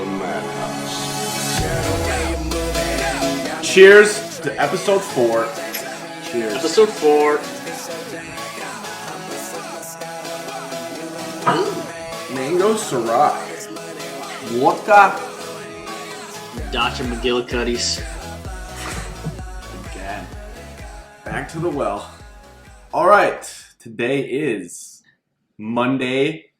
madhouse. Cheers to episode 4. Cheers. Episode 4. Mango Syrah. Vodka. Dr. McGillicuddy's. Again. Back to the well. All right. Today is Monday,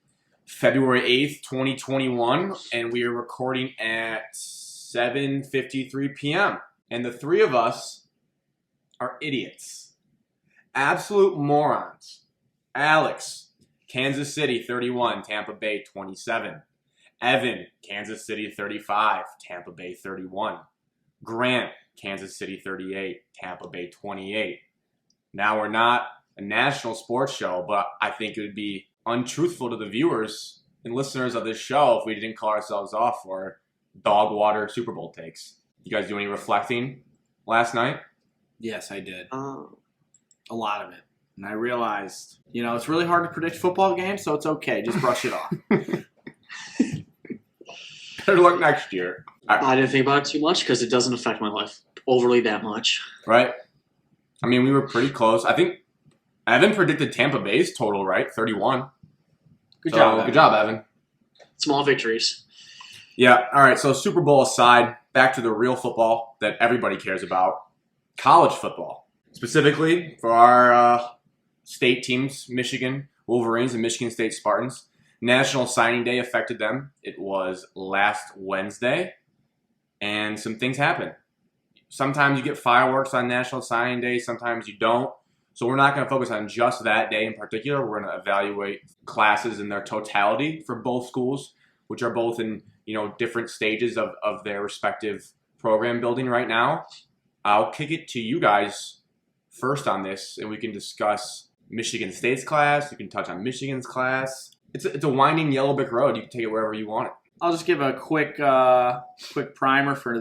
February 8th, 2021, and we are recording at 7:53 p.m. And the three of us are idiots. Absolute morons. Alex, Kansas City 31, Tampa Bay 27. Evan, Kansas City 35, Tampa Bay 31. Grant, Kansas City 38, Tampa Bay 28. Now, we're not a national sports show, but I think it would be untruthful to the viewers and listeners of this show if we didn't call ourselves off for dog water Super Bowl takes. You guys do any reflecting last night? Yes, I did. A lot of it. And I realized, it's really hard to predict football games, so it's okay. Just brush it off. Better luck next year. I didn't think about it too much because it doesn't affect my life overly that much. Right? I mean, we were pretty close. I think Evan predicted Tampa Bay's total, right? 31. Good job, Evan. Small victories. Yeah. All right. So Super Bowl aside, back to the real football that everybody cares about. College football. Specifically for our state teams, Michigan Wolverines and Michigan State Spartans. National Signing Day affected them. It was last Wednesday, and some things happen. Sometimes you get fireworks on National Signing Day, sometimes you don't. So we're not going to focus on just that day in particular. We're going to evaluate classes in their totality for both schools, which are both in different stages of their respective program building right now. I'll kick it to you guys first on this, and we can discuss Michigan State's class. You can touch on Michigan's class. It's a winding yellow brick road. You can take it wherever you want it. I'll just give a quick primer for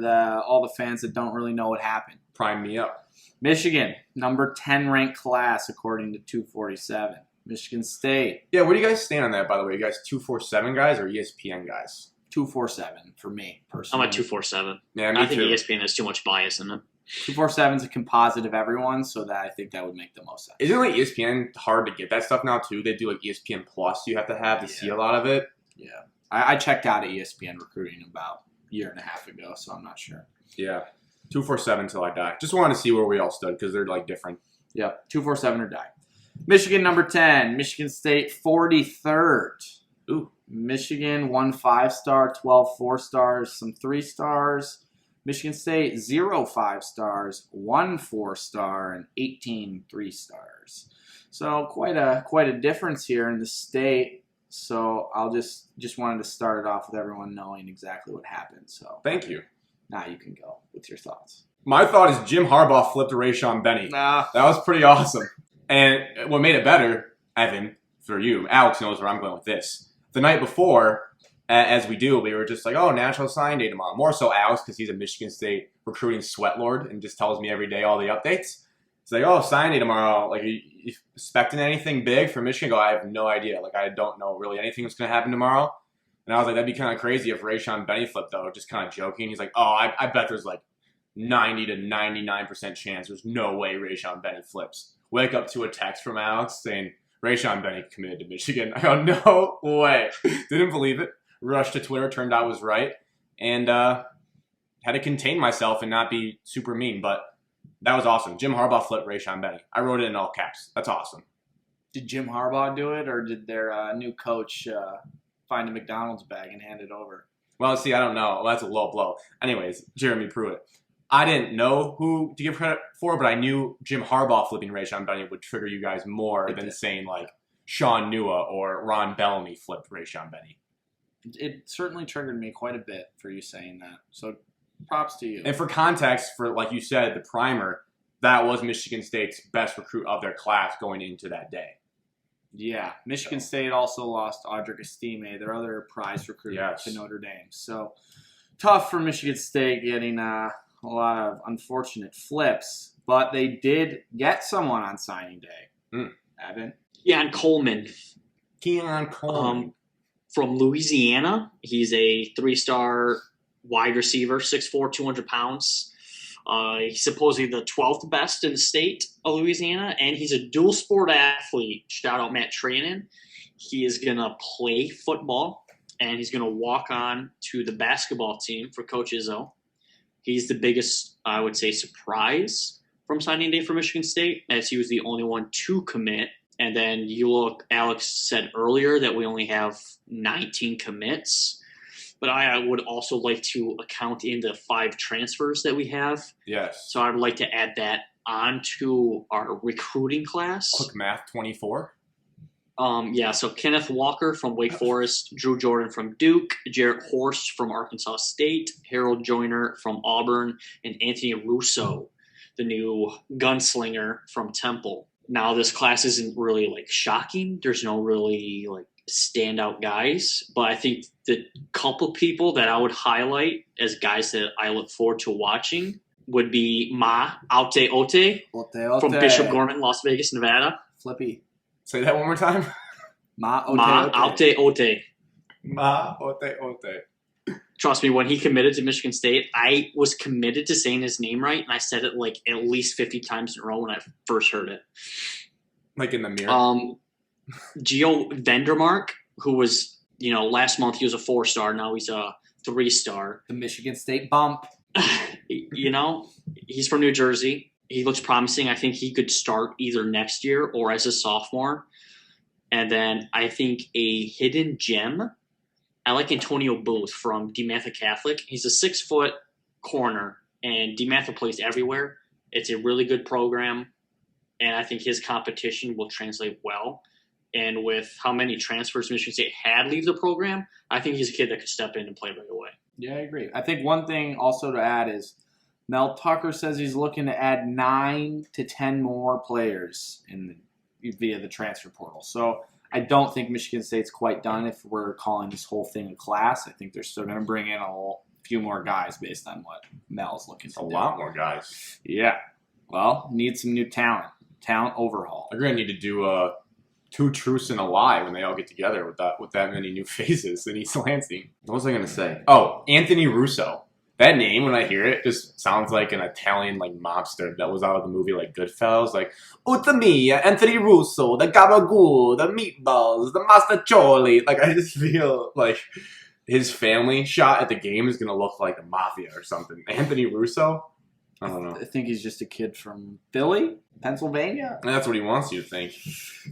all the fans that don't really know what happened. Prime me up. Michigan, number 10 ranked class according to 247. Michigan State. Yeah, where do you guys stand on that, by the way? You guys 247 guys or ESPN guys? 247 for me, personally. I'm at 247. Yeah, me I think too. ESPN has too much bias in it. 247 is a composite of everyone, so that I think that would make the most sense. Isn't like ESPN hard to get that stuff now too? They do like ESPN Plus. You have to see a lot of it. Yeah, I checked out of ESPN recruiting about a year and a half ago, so I'm not sure. Yeah, 247 till I die. Just wanted to see where we all stood because they're like different. Yep, 247 or die. Michigan number 10, Michigan State 43rd. Ooh, Michigan 1 5-star, 12 4-stars, some 3 stars. Michigan State 0 5-stars, 1 4-star, and 18 3-stars. So quite a difference here in the state. So I'll just wanted to start it off with everyone knowing exactly what happened. So Thank you. now you can go with your thoughts. My thought is Jim Harbaugh flipped Rayshon Benny. Nah. That was pretty awesome. And what made it better, Evan, for you, Alex knows where I'm going with this. The night before, as we do, we were just like, oh, National Signing Day tomorrow. More so Alex because he's a Michigan State recruiting sweat lord and just tells me every day all the updates. It's like, oh, signing day tomorrow. Like, are you expecting anything big for Michigan? I have no idea. Like, I don't know really anything that's going to happen tomorrow. And I was like, that'd be kind of crazy if Rayshon Benny flipped, though. Just kind of joking. He's like, oh, I bet there's like 90 to 99% chance there's no way Rayshon Benny flips. Wake up to a text from Alex saying, Rayshon Benny committed to Michigan. I go, no way. Didn't believe it. Rushed to Twitter, turned out was right, and had to contain myself and not be super mean, but that was awesome. Jim Harbaugh flipped Rayshon Benny. I wrote it in all caps. That's awesome. Did Jim Harbaugh do it, or did their new coach find a McDonald's bag and hand it over? Well, see, I don't know. Well, that's a low blow. Anyways, Jeremy Pruitt. I didn't know who to give credit for, but I knew Jim Harbaugh flipping Rayshon Benny would trigger you guys more than saying like Sean Nua or Ron Bellamy flipped Rayshon Benny. It certainly triggered me quite a bit for you saying that. So props to you. And for context, for like you said, the primer, that was Michigan State's best recruit of their class going into that day. Yeah. Michigan State also lost Audric Estime, their other prize recruit, Yes. to Notre Dame. So tough for Michigan State getting a lot of unfortunate flips. But they did get someone on signing day. Evan? Yeah, and Coleman. Keon Coleman. from Louisiana. He's a 3-star wide receiver, 6'4", 200 pounds. He's supposedly the 12th best in the state of Louisiana, and he's a dual sport athlete. Shout out Matt Trainin. He is going to play football, and he's going to walk on to the basketball team for Coach Izzo. He's the biggest, I would say, surprise from signing day for Michigan State, as he was the only one to commit. And then Alex said earlier that we only have 19 commits. But I would also like to account in the 5 transfers that we have. Yes. So I'd like to add that onto our recruiting class. Quick math, 24. So Kenneth Walker from Wake Forest, Drew Jordan from Duke, Jarrett Horst from Arkansas State, Harold Joyner from Auburn, and Anthony Russo, the new gunslinger from Temple. Now, this class isn't really like shocking. There's no really like standout guys, but I think the couple people that I would highlight as guys that I look forward to watching would be Ma Aute Ote from Bishop Gorman, Las Vegas, Nevada. Flippy. Say that one more time. Ma Aute Ote. Ma Ote Ote. Trust me, when he committed to Michigan State, I was committed to saying his name right, and I said it like at least 50 times in a row when I first heard it. Like in the mirror. Gio Vandermark, who was, last month he was a 4-star, now he's a 3-star. The Michigan State bump. He's from New Jersey. He looks promising. I think he could start either next year or as a sophomore. And then I think a hidden gem, I like Antonio Booth from DeMatha Catholic. He's a 6-foot corner, and DeMatha plays everywhere. It's a really good program, and I think his competition will translate well. And with how many transfers Michigan State had leave the program, I think he's a kid that could step in and play right away. Yeah, I agree. I think one thing also to add is Mel Tucker says he's looking to add 9 to 10 more players via the transfer portal. So I don't think Michigan State's quite done if we're calling this whole thing a class. I think they're still going to bring in a few more guys based on what Mel's looking to do. A lot more guys. Yeah. Well, need some new talent. Talent overhaul. They're going to need to do 2 truths and a lie when they all get together with that many new faces in East Lansing. What was I going to say? Oh, Anthony Russo. That name, when I hear it, just sounds like an Italian mobster that was out of the movie Goodfellas. Utamia, Anthony Russo, the gabagool, the meatballs, the mastacholi. I just feel like his family shot at the game is going to look like the mafia or something. Anthony Russo? I don't know. I think he's just a kid from Philly, Pennsylvania. And that's what he wants you to think.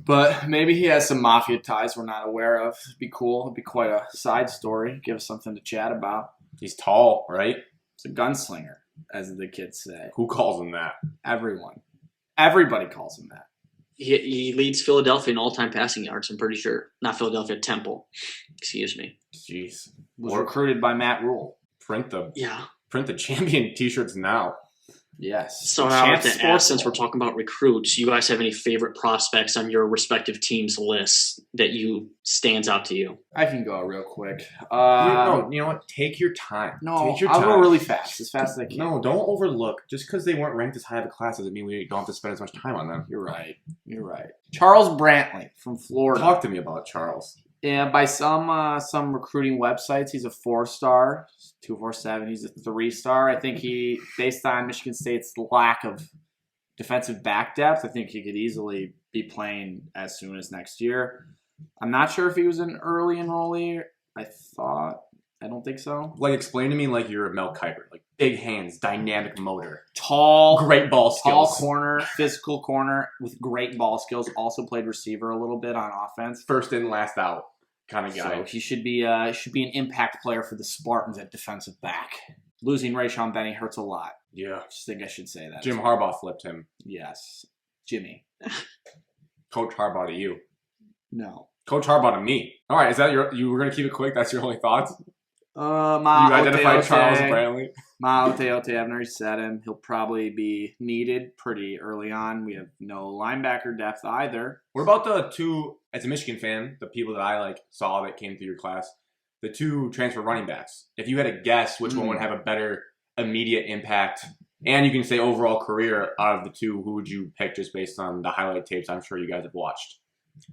But maybe he has some mafia ties we're not aware of. It'd be cool. It'd be quite a side story. Give us something to chat about. He's tall, right? He's a gunslinger, as the kids say. Who calls him that? Everyone. Everybody calls him that. He leads Philadelphia in all-time passing yards, I'm pretty sure. Not Philadelphia, Temple. Excuse me. Jeez. Was recruited by Matt Rule. Print the champion T-shirts now. Yes. So I have to ask, since we're talking about recruits, you guys have any favorite prospects on your respective teams' lists that stands out to you? I can go real quick. You know what? Take your time. No, Take your I'll time. go really fast, as fast as I can. No, don't overlook. Just because they weren't ranked as high of a class doesn't mean we don't have to spend as much time on them. You're right. Charles Brantley from Florida. Talk to me about Charles. Yeah, by some recruiting websites, he's a 4-star, 247. He's a 3-star. I think based on Michigan State's lack of defensive back depth, I think he could easily be playing as soon as next year. I'm not sure if he was an early enrollee. I don't think so. Explain to me you're a Mel Kiper. Big hands, dynamic motor. Tall. Great ball skills. Tall corner, physical corner with great ball skills. Also played receiver a little bit on offense. First in, last out kind of guy. So he should be an impact player for the Spartans at defensive back. Losing Rayshon Benny hurts a lot. Yeah. I just think I should say that. Jim Harbaugh flipped him. Yes. Jimmy. Coach Harbaugh to you. No. Coach Harbaugh to me. All right, is that you were going to keep it quick? That's your only thoughts? You identified Charles Brantley? Ma Ote, I've already said him. He'll probably be needed pretty early on. We have no linebacker depth either. What about the 2, as a Michigan fan, the people that I saw that came through your class, the 2 transfer running backs? If you had to guess which one would have a better immediate impact, and you can say overall career out of the 2, who would you pick just based on the highlight tapes I'm sure you guys have watched?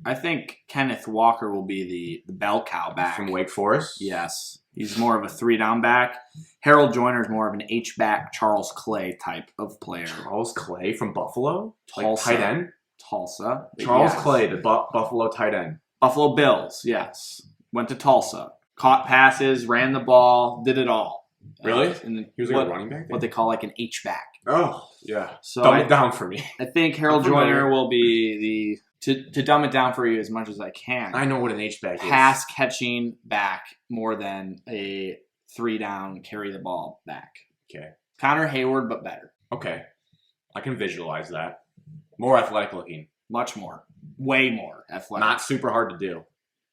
I think Kenneth Walker will be the bell cow back. From Wake Forest? Yes. He's more of a 3-down back. Harold Joyner is more of an H-back, Charles Clay type of player. Charles Clay from Buffalo? Tulsa. Like tight end? Tulsa. Charles Yes. Clay, the Buffalo tight end. Buffalo Bills, yes. Went to Tulsa. Caught passes, ran the ball, did it all. Really? And He was like a running back? what they call like an H-back. Oh, yeah. So Dumb it down for me. I think Harold I'm familiar. Joyner will be to dumb it down for you as much as I can. I know what an H-back is. Pass catching back more than a 3-down carry the ball back. Okay. Connor Hayward, but better. Okay. I can visualize that. More athletic looking. Much more. Way more athletic. Not super hard to do.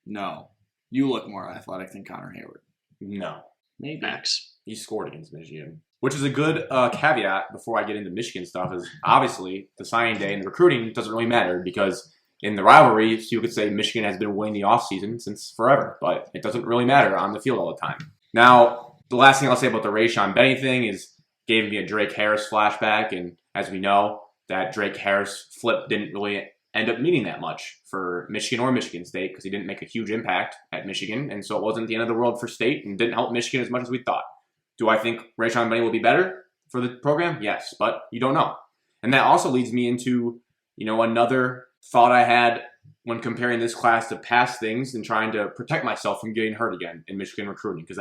No. You look more athletic than Connor Hayward. No. Maybe. Max. He scored against Michigan. Which is a good caveat before I get into Michigan stuff is obviously the signing day and the recruiting doesn't really matter because in the rivalries, you could say Michigan has been winning the offseason since forever, but it doesn't really matter on the field all the time. Now, the last thing I'll say about the Rayshon Benny thing is gave me a Drake Harris flashback, and as we know, that Drake Harris flip didn't really end up meaning that much for Michigan or Michigan State because he didn't make a huge impact at Michigan, and so it wasn't the end of the world for State and didn't help Michigan as much as we thought. Do I think Rayshon Benny will be better for the program? Yes, but you don't know. And that also leads me into, another thought I had when comparing this class to past things and trying to protect myself from getting hurt again in Michigan recruiting because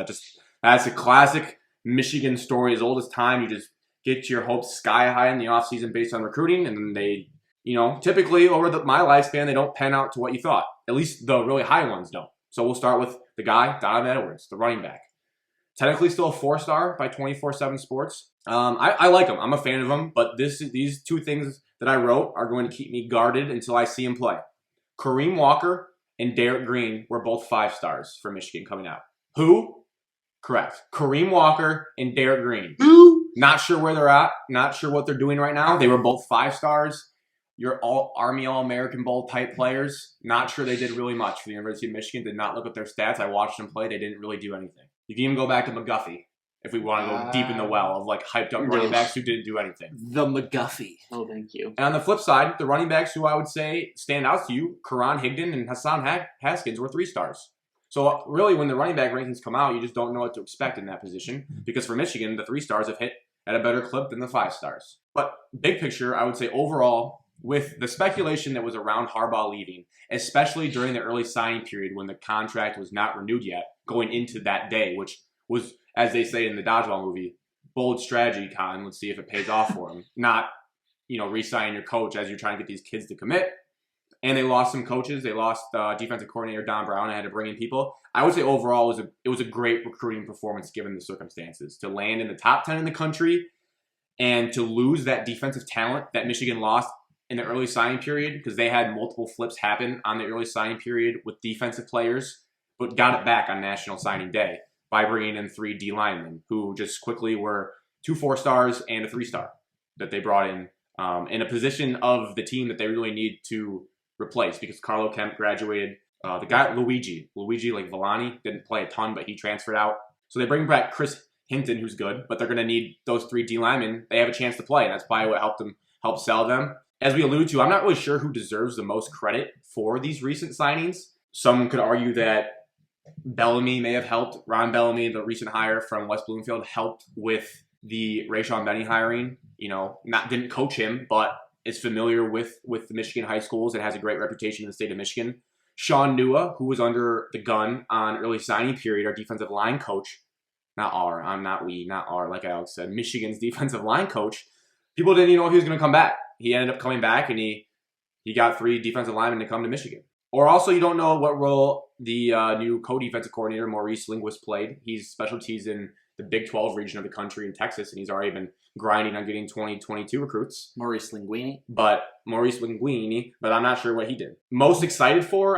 that's a classic Michigan story as old as time. You just get your hopes sky high in the offseason based on recruiting, and then they, typically over my lifespan, they don't pan out to what you thought. At least the really high ones don't. So we'll start with the guy, Donovan Edwards, the running back. Technically still a 4-star by 24/7 Sports. I like him. I'm a fan of him, but these two things that I wrote are going to keep me guarded until I see him play. Kareem Walker and Derek Green were both 5 stars for Michigan coming out. Who? Correct. Kareem Walker and Derek Green. Who? Not sure where they're at. Not sure what they're doing right now. They were both 5 stars. You're all Army All-American Bowl type players. Not sure they did really much for the University of Michigan. Did not look at their stats. I watched them play. They didn't really do anything. You can even go back to McGuffey if we want to go deep in the well of hyped up running backs who didn't do anything. The McGuffey. Oh, thank you. And on the flip side, the running backs who I would say stand out to you, Karan Higdon and Hassan Haskins were 3 stars. So really when the running back rankings come out, you just don't know what to expect in that position because for Michigan, the 3 stars have hit at a better clip than the 5 stars. But big picture, I would say overall, with the speculation that was around Harbaugh leaving, especially during the early signing period when the contract was not renewed yet, going into that day, which was, as they say in the Dodgeball movie, bold strategy, Con. Let's see if it pays off for him. Not, re-signing your coach as you're trying to get these kids to commit. And they lost some coaches. They lost defensive coordinator Don Brown. I had to bring in people. I would say overall it was a great recruiting performance given the circumstances. To land in the top 10 in the country and to lose that defensive talent that Michigan lost in the early signing period because they had multiple flips happen on the early signing period with defensive players, but got it back on National Signing Day by bringing in 3 D linemen who just quickly were 2 4-stars and a 3-star that they brought in a position of the team that they really need to replace because Carlo Kemp graduated. The guy, Luigi like Villani, didn't play a ton, but he transferred out. So they bring back Chris Hinton, who's good, but they're going to need those 3 D linemen. They have a chance to play, and that's probably what helped sell them. As we alluded to, I'm not really sure who deserves the most credit for these recent signings. Some could argue that Bellamy may have helped. Ron Bellamy, the recent hire from West Bloomfield, helped with the Rayshon Benny hiring. Didn't coach him, but is familiar with the Michigan high schools and has a great reputation in the state of Michigan. Sean Nua, who was under the gun on early signing period, our defensive line coach, not our, like Alex said, Michigan's defensive line coach. People didn't even know if he was going to come back. He ended up coming back, and he got 3 defensive linemen to come to Michigan. Or also, you don't know what role the new co-defensive coordinator, Maurice Linguist, played. He's specialties in the Big 12 region of the country in Texas, and he's already been grinding on getting 2022 recruits. Maurice Linguini, but I'm not sure what he did. Most excited for,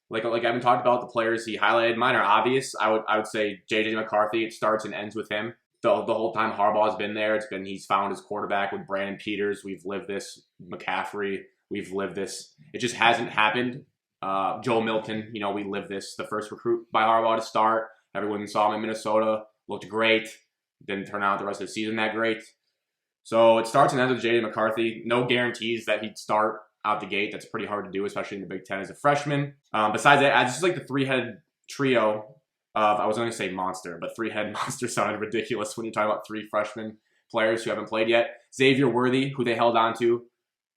like I've been talking about, the players he highlighted. Mine are obvious. I would say J.J. McCarthy. It starts and ends with him. The whole time Harbaugh's been there, he's found his quarterback with Brandon Peters. We've lived this. McCaffrey, we've lived this. It just hasn't happened. Joe Milton, we lived this. The first recruit by Harbaugh to start. Everyone saw him in Minnesota. Looked great. Didn't turn out the rest of the season that great. So it starts and ends with J.J. McCarthy. No guarantees that he'd start out the gate. That's pretty hard to do, especially in the Big Ten as a freshman. Besides that, it's just like the three-headed trio of, I was going to say monster, but three-head monster sounded ridiculous when you're talking about three freshman players who haven't played yet. Xavier Worthy, who they held on to,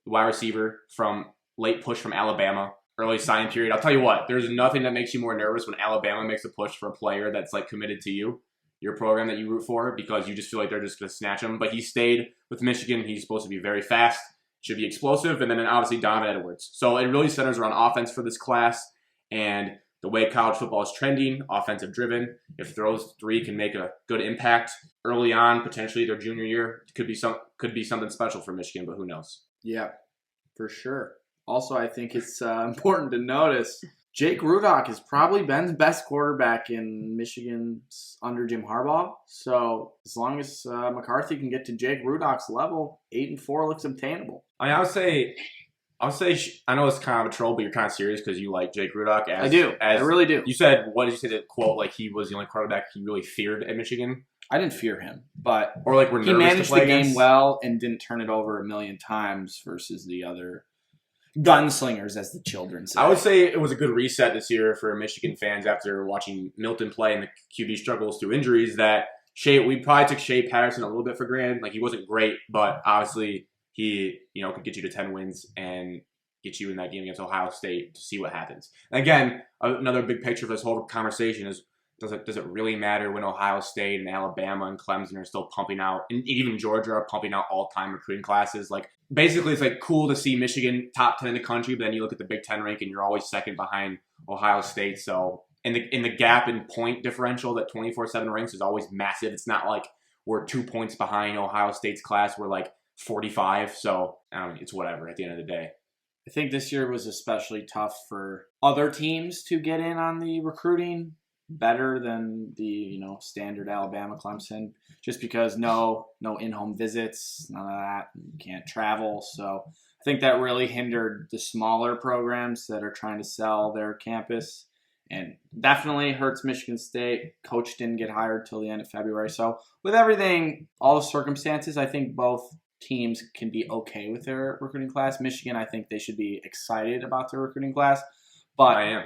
the wide receiver from late push from Alabama, early signing period. I'll tell you what, there's nothing that makes you more nervous when Alabama makes a push for a player that's like committed to you, your program that you root for, because you just feel like they're just going to snatch him. But he stayed with Michigan. He's supposed to be very fast, should be explosive, and then obviously Donovan Edwards. So it really centers around offense for this class, and the way college football is trending, offensive driven. If those three can make a good impact early on, potentially their junior year, it could be something special for Michigan, but who knows? Yeah, for sure. Also, I think it's important to notice Jake Rudock has probably been the best quarterback in Michigan's under Jim Harbaugh. So as long as McCarthy can get to Jake Rudock's level, 8-4 looks obtainable. I would say, I know it's kind of a troll, but you're kind of serious because you like Jake Rudock. I do. I really do. You said, what did you say, the quote, like he was the only quarterback he really feared at Michigan? I didn't fear him, but or like we're he managed to play the game against? well and didn't turn it over a million times versus the other gunslingers, as the children say. I would say it was a good reset this year for Michigan fans after watching Milton play and the QB struggles through injuries. That we probably took Shea Patterson a little bit for granted. Like he wasn't great, but obviously he could get you to 10 wins and get you in that game against Ohio State to see what happens. And again, another big picture of this whole conversation is does it really matter when Ohio State and Alabama and Clemson are still pumping out, and even Georgia are pumping out all-time recruiting classes? Like basically, it's like cool to see Michigan top 10 in the country, but then you look at the Big Ten rank and you're always second behind Ohio State. So in the gap in point differential that 24/7 ranks is always massive. It's not like we're 2 points behind Ohio State's class. We're like 45. So I don't know, it's whatever at the end of the day. I think this year was especially tough for other teams to get in on the recruiting better than the standard Alabama, Clemson, just because no in-home visits, none of that, you can't travel. So I think that really hindered the smaller programs that are trying to sell their campus, and definitely hurts Michigan State. Coach didn't get hired till the end of February. So with everything, all the circumstances, I think both teams can be okay with their recruiting class. Michigan, I think they should be excited about their recruiting class, but I am.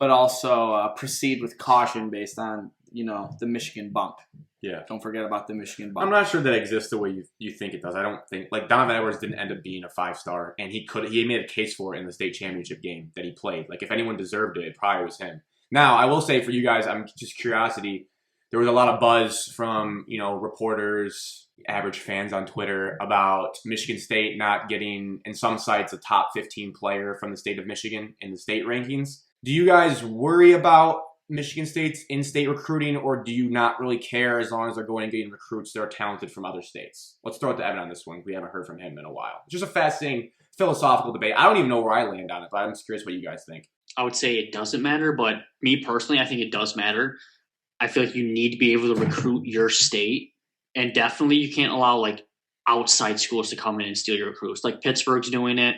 But also proceed with caution based on, the Michigan bump. Yeah. Don't forget about the Michigan bump. I'm not sure that exists the way you think it does. I don't think, like, Donovan Edwards didn't end up being a 5-star, and he made a case for it in the state championship game that he played. Like, if anyone deserved it, it probably was him. Now, I will say for you guys, I'm just curiosity, there was a lot of buzz from, reporters, average fans on Twitter about Michigan State not getting, in some sites, a top 15 player from the state of Michigan in the state rankings. Do you guys worry about Michigan State's in-state recruiting, or do you not really care as long as they're going and getting recruits that are talented from other states? Let's throw it to Evan on this one. We haven't heard from him in a while. It's just a fascinating philosophical debate. I don't even know where I land on it, but I'm just curious what you guys think. I would say it doesn't matter, but me personally, I think it does matter. I feel like you need to be able to recruit your state, and definitely you can't allow like outside schools to come in and steal your recruits. Like Pittsburgh's doing it.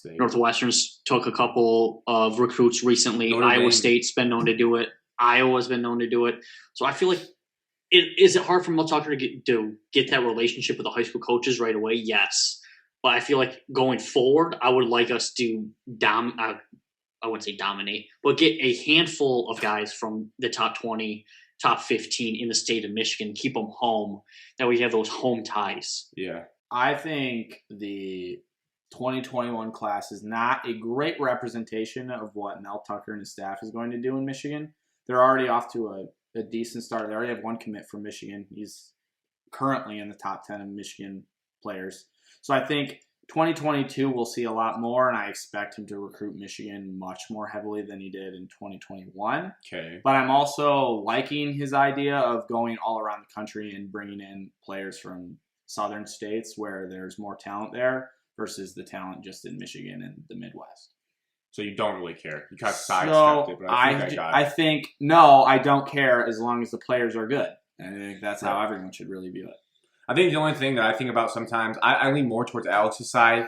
Northwestern's took a couple of recruits recently. Iowa State's been known to do it. Iowa's been known to do it. So I feel like is it hard for Mel Tucker to get that relationship with the high school coaches right away? Yes. But I feel like going forward, I would like us to I wouldn't say dominate, but get a handful of guys from the top 20, top 15 in the state of Michigan, keep them home. That we have those home ties. Yeah. I think the 2021 class is not a great representation of what Mel Tucker and his staff is going to do in Michigan. They're already off to a decent start. They already have one commit from Michigan. He's currently in the top 10 of Michigan players. So I think 2022 we'll see a lot more, and I expect him to recruit Michigan much more heavily than he did in 2021. Okay. But I'm also liking his idea of going all around the country and bringing in players from southern states where there's more talent there versus the talent just in Michigan and the Midwest. So you don't really care. You kind of sidestepped it, but I think, no, I don't care as long as the players are good. And I think that's how everyone should really view it. I think the only thing that I think about sometimes, I lean more towards Alex's side,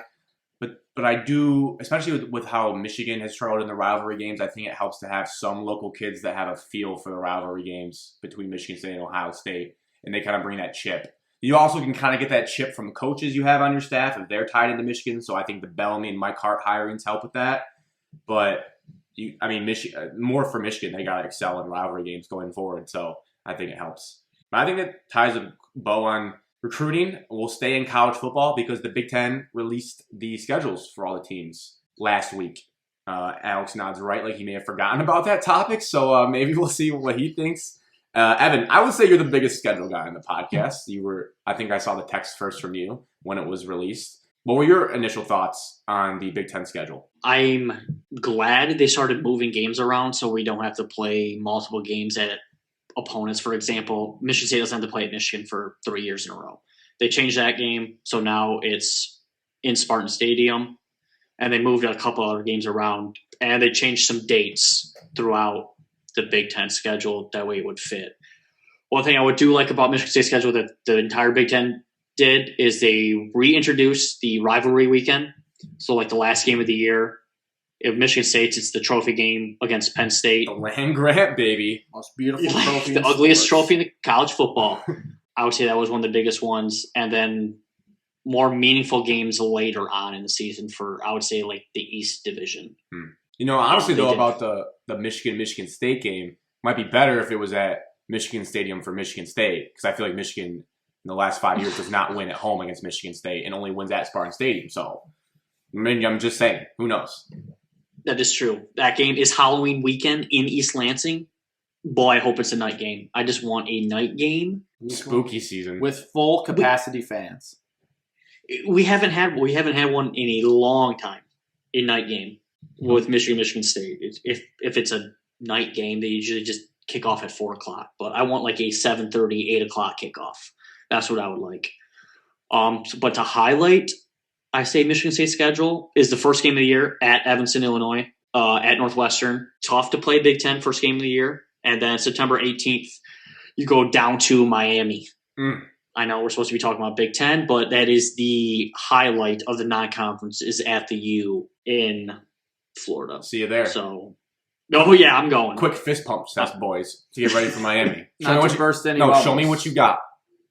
but I do, especially with how Michigan has struggled in the rivalry games, I think it helps to have some local kids that have a feel for the rivalry games between Michigan State and Ohio State, and they kind of bring that chip. You also can kind of get that chip from coaches you have on your staff if they're tied into Michigan. So I think the Bellamy and Mike Hart hirings help with that. But more for Michigan. They got to excel in rivalry games going forward. So I think it helps. But I think it ties a bow on recruiting. We'll stay in college football because the Big Ten released the schedules for all the teams last week. Alex nods right like he may have forgotten about that topic. So maybe we'll see what he thinks. Evan, I would say you're the biggest schedule guy in the podcast. I think I saw the text first from you when it was released. What were your initial thoughts on the Big Ten schedule? I'm glad they started moving games around so we don't have to play multiple games at opponents. For example, Michigan State doesn't have to play at Michigan for 3 years in a row. They changed that game, so now it's in Spartan Stadium, and they moved a couple other games around, and they changed some dates throughout the Big Ten schedule. That way it would fit. One thing I would do like about Michigan State's schedule that the entire Big Ten did is they reintroduced the rivalry weekend. So like the last game of the year, if Michigan State's, it's the trophy game against Penn State. The land grant, baby. Most beautiful trophy. The ugliest trophy in the college football. I would say that was one of the biggest ones. And then more meaningful games later on in the season for, I would say, like the East Division. Honestly, though, about the Michigan State game, might be better if it was at Michigan Stadium for Michigan State, because I feel like Michigan in the last 5 years does not win at home against Michigan State and only wins at Spartan Stadium. So, I'm just saying, who knows? That is true. That game is Halloween weekend in East Lansing. Boy, I hope it's a night game. I just want a night game. Spooky season. With full capacity fans. We haven't had one in a long time. A night game with Michigan State. If it's a night game, they usually just kick off at 4:00. But I want like a 7:30, 8:00 kickoff. That's what I would like. But to highlight, I say Michigan State's schedule is the first game of the year at Evanston, Illinois, at Northwestern. Tough to play Big Ten first game of the year. And then September 18th, you go down to Miami. I know we're supposed to be talking about Big Ten, but that is the highlight of the non-conference is at the U in Florida. See you there. So, yeah, I'm going. Quick fist pumps, us boys, to get ready for Miami. Not to burst any bubbles. Show me what you got.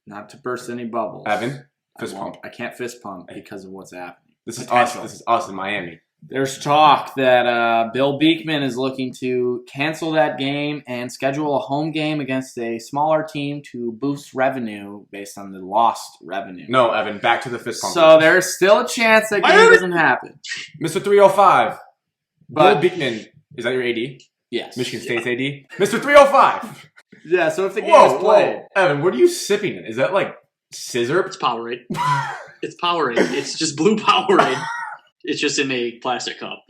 Not to burst any bubbles. Evan, fist pump. I can't fist pump because of what's happening. This is us. This is us in Miami. There's talk that Bill Beekman is looking to cancel that game and schedule a home game against a smaller team to boost revenue based on the lost revenue. No, Evan, back to the fist pump. So there's still a chance that game doesn't happen. Mr. 305. But Bill Beekman, is that your AD? Yes. Michigan State's AD? Mr. 305. Yeah, so if the game is played. Evan, what are you sipping in? Is that like scissor? It's Powerade. It's Powerade. It's just blue Powerade. It's just in a plastic cup,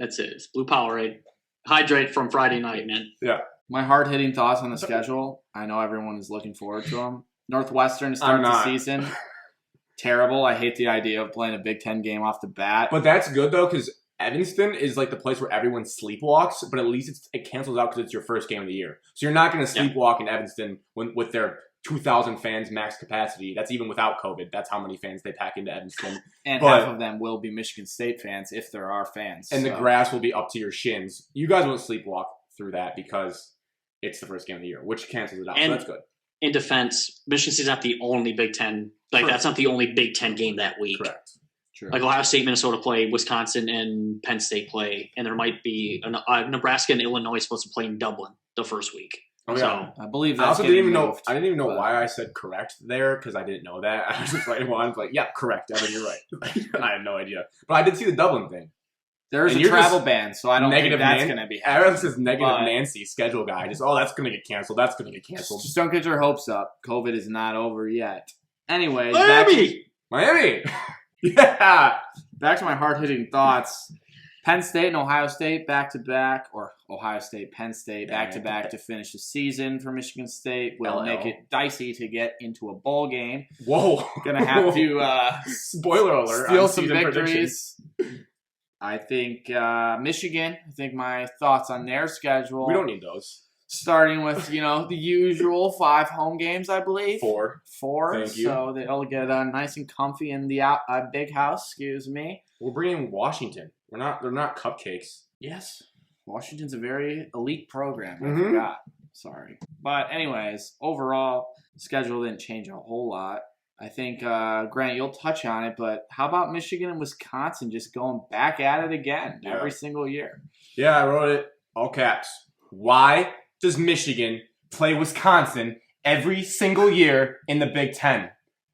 That's it. It's blue Powerade. Hydrate from Friday night, man. Yeah. My hard-hitting thoughts on the schedule. I know everyone is looking forward to them. Northwestern to start the season. Terrible. I hate the idea of playing a Big Ten game off the bat. But that's good, though, because Evanston is like the place where everyone sleepwalks, but at least it cancels out because it's your first game of the year. So you're not going to sleepwalk in Evanston with their 2,000 fans max capacity. That's even without COVID. That's how many fans they pack into Evanston. And half of them will be Michigan State fans if there are fans. And the grass will be up to your shins. You guys won't sleepwalk through that because it's the first game of the year, which cancels it out. So that's good. In defense, Michigan State's not the only Big Ten. That's not the only Big Ten game that week. Correct. True. Like Ohio State, Minnesota play, Wisconsin and Penn State play, and there might be Nebraska and Illinois supposed to play in Dublin the first week. Oh, yeah. So I believe that's I also didn't even know why I said correct there because I didn't know that. I was just like, yeah, correct, Evan, you're right. I had no idea. But I did see the Dublin thing. There is a travel ban, so I don't think that's going to be happening. Aaron says negative Nancy schedule guy. Just, that's going to get canceled. That's going to get canceled. Just don't get your hopes up. COVID is not over yet. Anyways, Miami! Yeah! Back to my hard-hitting thoughts. Penn State and Ohio State back-to-back, or Ohio State, Penn State back-to-back to finish the season for Michigan State will make it dicey to get into a bowl game. Whoa. Gonna have to spoiler alert, steal some victories. I think Michigan, my thoughts on their schedule. We don't need those. Starting with, the usual 5 home games, I believe. 4. Thank you. So they'll get nice and comfy in the big house, excuse me. We're bringing Washington. They're not cupcakes. Yes. Washington's a very elite program. I forgot. Sorry. But anyways, overall, the schedule didn't change a whole lot. I think, Grant, you'll touch on it, but how about Michigan and Wisconsin just going back at it again every single year? Yeah, I wrote it all caps. Why does Michigan play Wisconsin every single year in the Big Ten?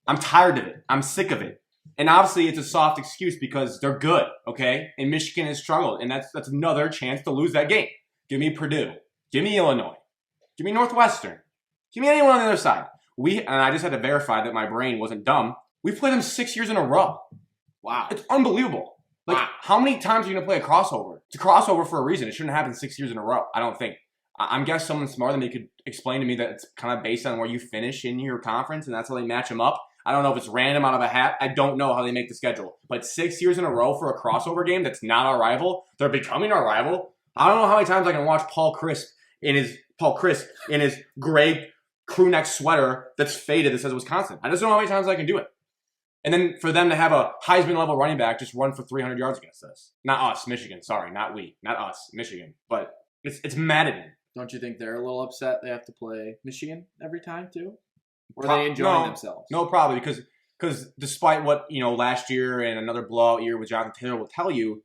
I'm tired of it. I'm sick of it. And obviously, it's a soft excuse because they're good, okay? And Michigan has struggled, and that's another chance to lose that game. Give me Purdue. Give me Illinois. Give me Northwestern. Give me anyone on the other side. And I just had to verify that my brain wasn't dumb. We've played them 6 years in a row. Wow. It's unbelievable. Like, how many times are you going to play a crossover? It's a crossover for a reason. It shouldn't happen 6 years in a row, I don't think. I'm guessing someone smarter than me could explain to me that it's kind of based on where you finish in your conference, and that's how they match them up. I don't know if it's random out of a hat. I don't know how they make the schedule. But 6 years in a row for a crossover game that's not our rival, they're becoming our rival. I don't know how many times I can watch Paul Crisp in his gray crew neck sweater that's faded that says Wisconsin. I just don't know how many times I can do it. And then for them to have a Heisman-level running back just run for 300 yards against us. Not us, Michigan. Sorry, not we. Not us, Michigan. But it's maddening. Don't you think they're a little upset they have to play Michigan every time, too? Or are they enjoying themselves? No, probably, because despite what, last year and another blowout year with Jonathan Taylor will tell you,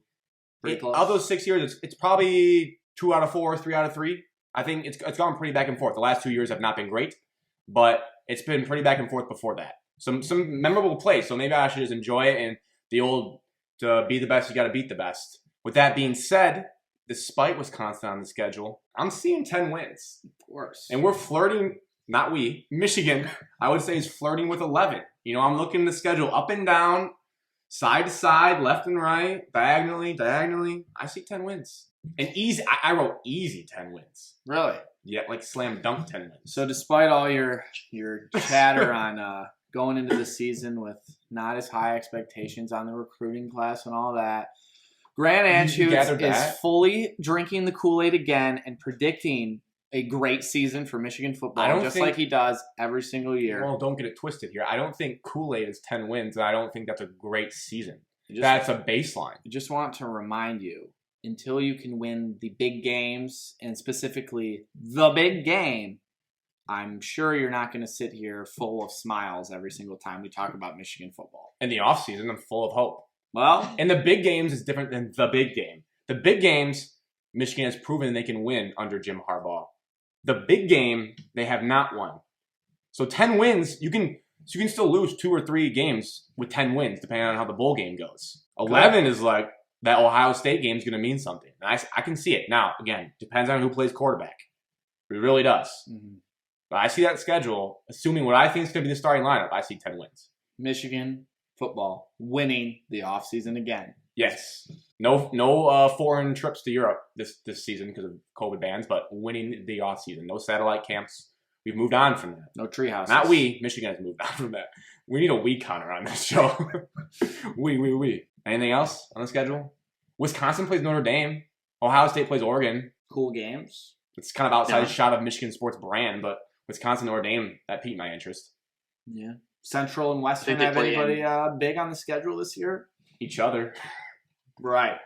of those 6 years, it's probably 2 out of 4, 3 out of 3. I think it's gone pretty back and forth. The last 2 years have not been great, but it's been pretty back and forth before that. Some memorable plays, so maybe I should just enjoy it, and the old, to be the best, you got to beat the best. With that being said, despite Wisconsin on the schedule, I'm seeing 10 wins. Of course. And we're flirting, not we, Michigan, I would say is flirting with 11. I'm looking at the schedule up and down, side to side, left and right, diagonally. I see 10 wins. And easy, I wrote easy 10 wins. Really? Yeah, like slam dunk 10 wins. So despite all your chatter on going into the season with not as high expectations on the recruiting class and all that, Grant Anschutz is fully drinking the Kool-Aid again and predicting a great season for Michigan football, like he does every single year. Well, don't get it twisted here. I don't think Kool-Aid is 10 wins, and I don't think that's a great season. That's a baseline. I just want to remind you, until you can win the big games, and specifically the big game, I'm sure you're not going to sit here full of smiles every single time we talk about Michigan football. In the offseason, I'm full of hope. Well, and the big games is different than the big game. The big games, Michigan has proven they can win under Jim Harbaugh. The big game, they have not won. So 10 wins, you can still lose 2 or 3 games with 10 wins, depending on how the bowl game goes. 11 is like, that Ohio State game is going to mean something. And I can see it. Now, again, depends on who plays quarterback. It really does. Mm-hmm. But I see that schedule, assuming what I think is going to be the starting lineup, I see 10 wins. Michigan football winning the offseason again. Yes. No foreign trips to Europe this season because of COVID bans, but winning the offseason. No satellite camps. We've moved on from that. No treehouses. Not we. Michigan has moved on from that. We need a we counter on this show. We. Anything else on the schedule? Wisconsin plays Notre Dame. Ohio State plays Oregon. Cool games. It's kind of outside shot of Michigan sports brand, but Wisconsin, Notre Dame, that piqued my interest. Yeah. Central and Western have anybody big on the schedule this year? Each other. Right.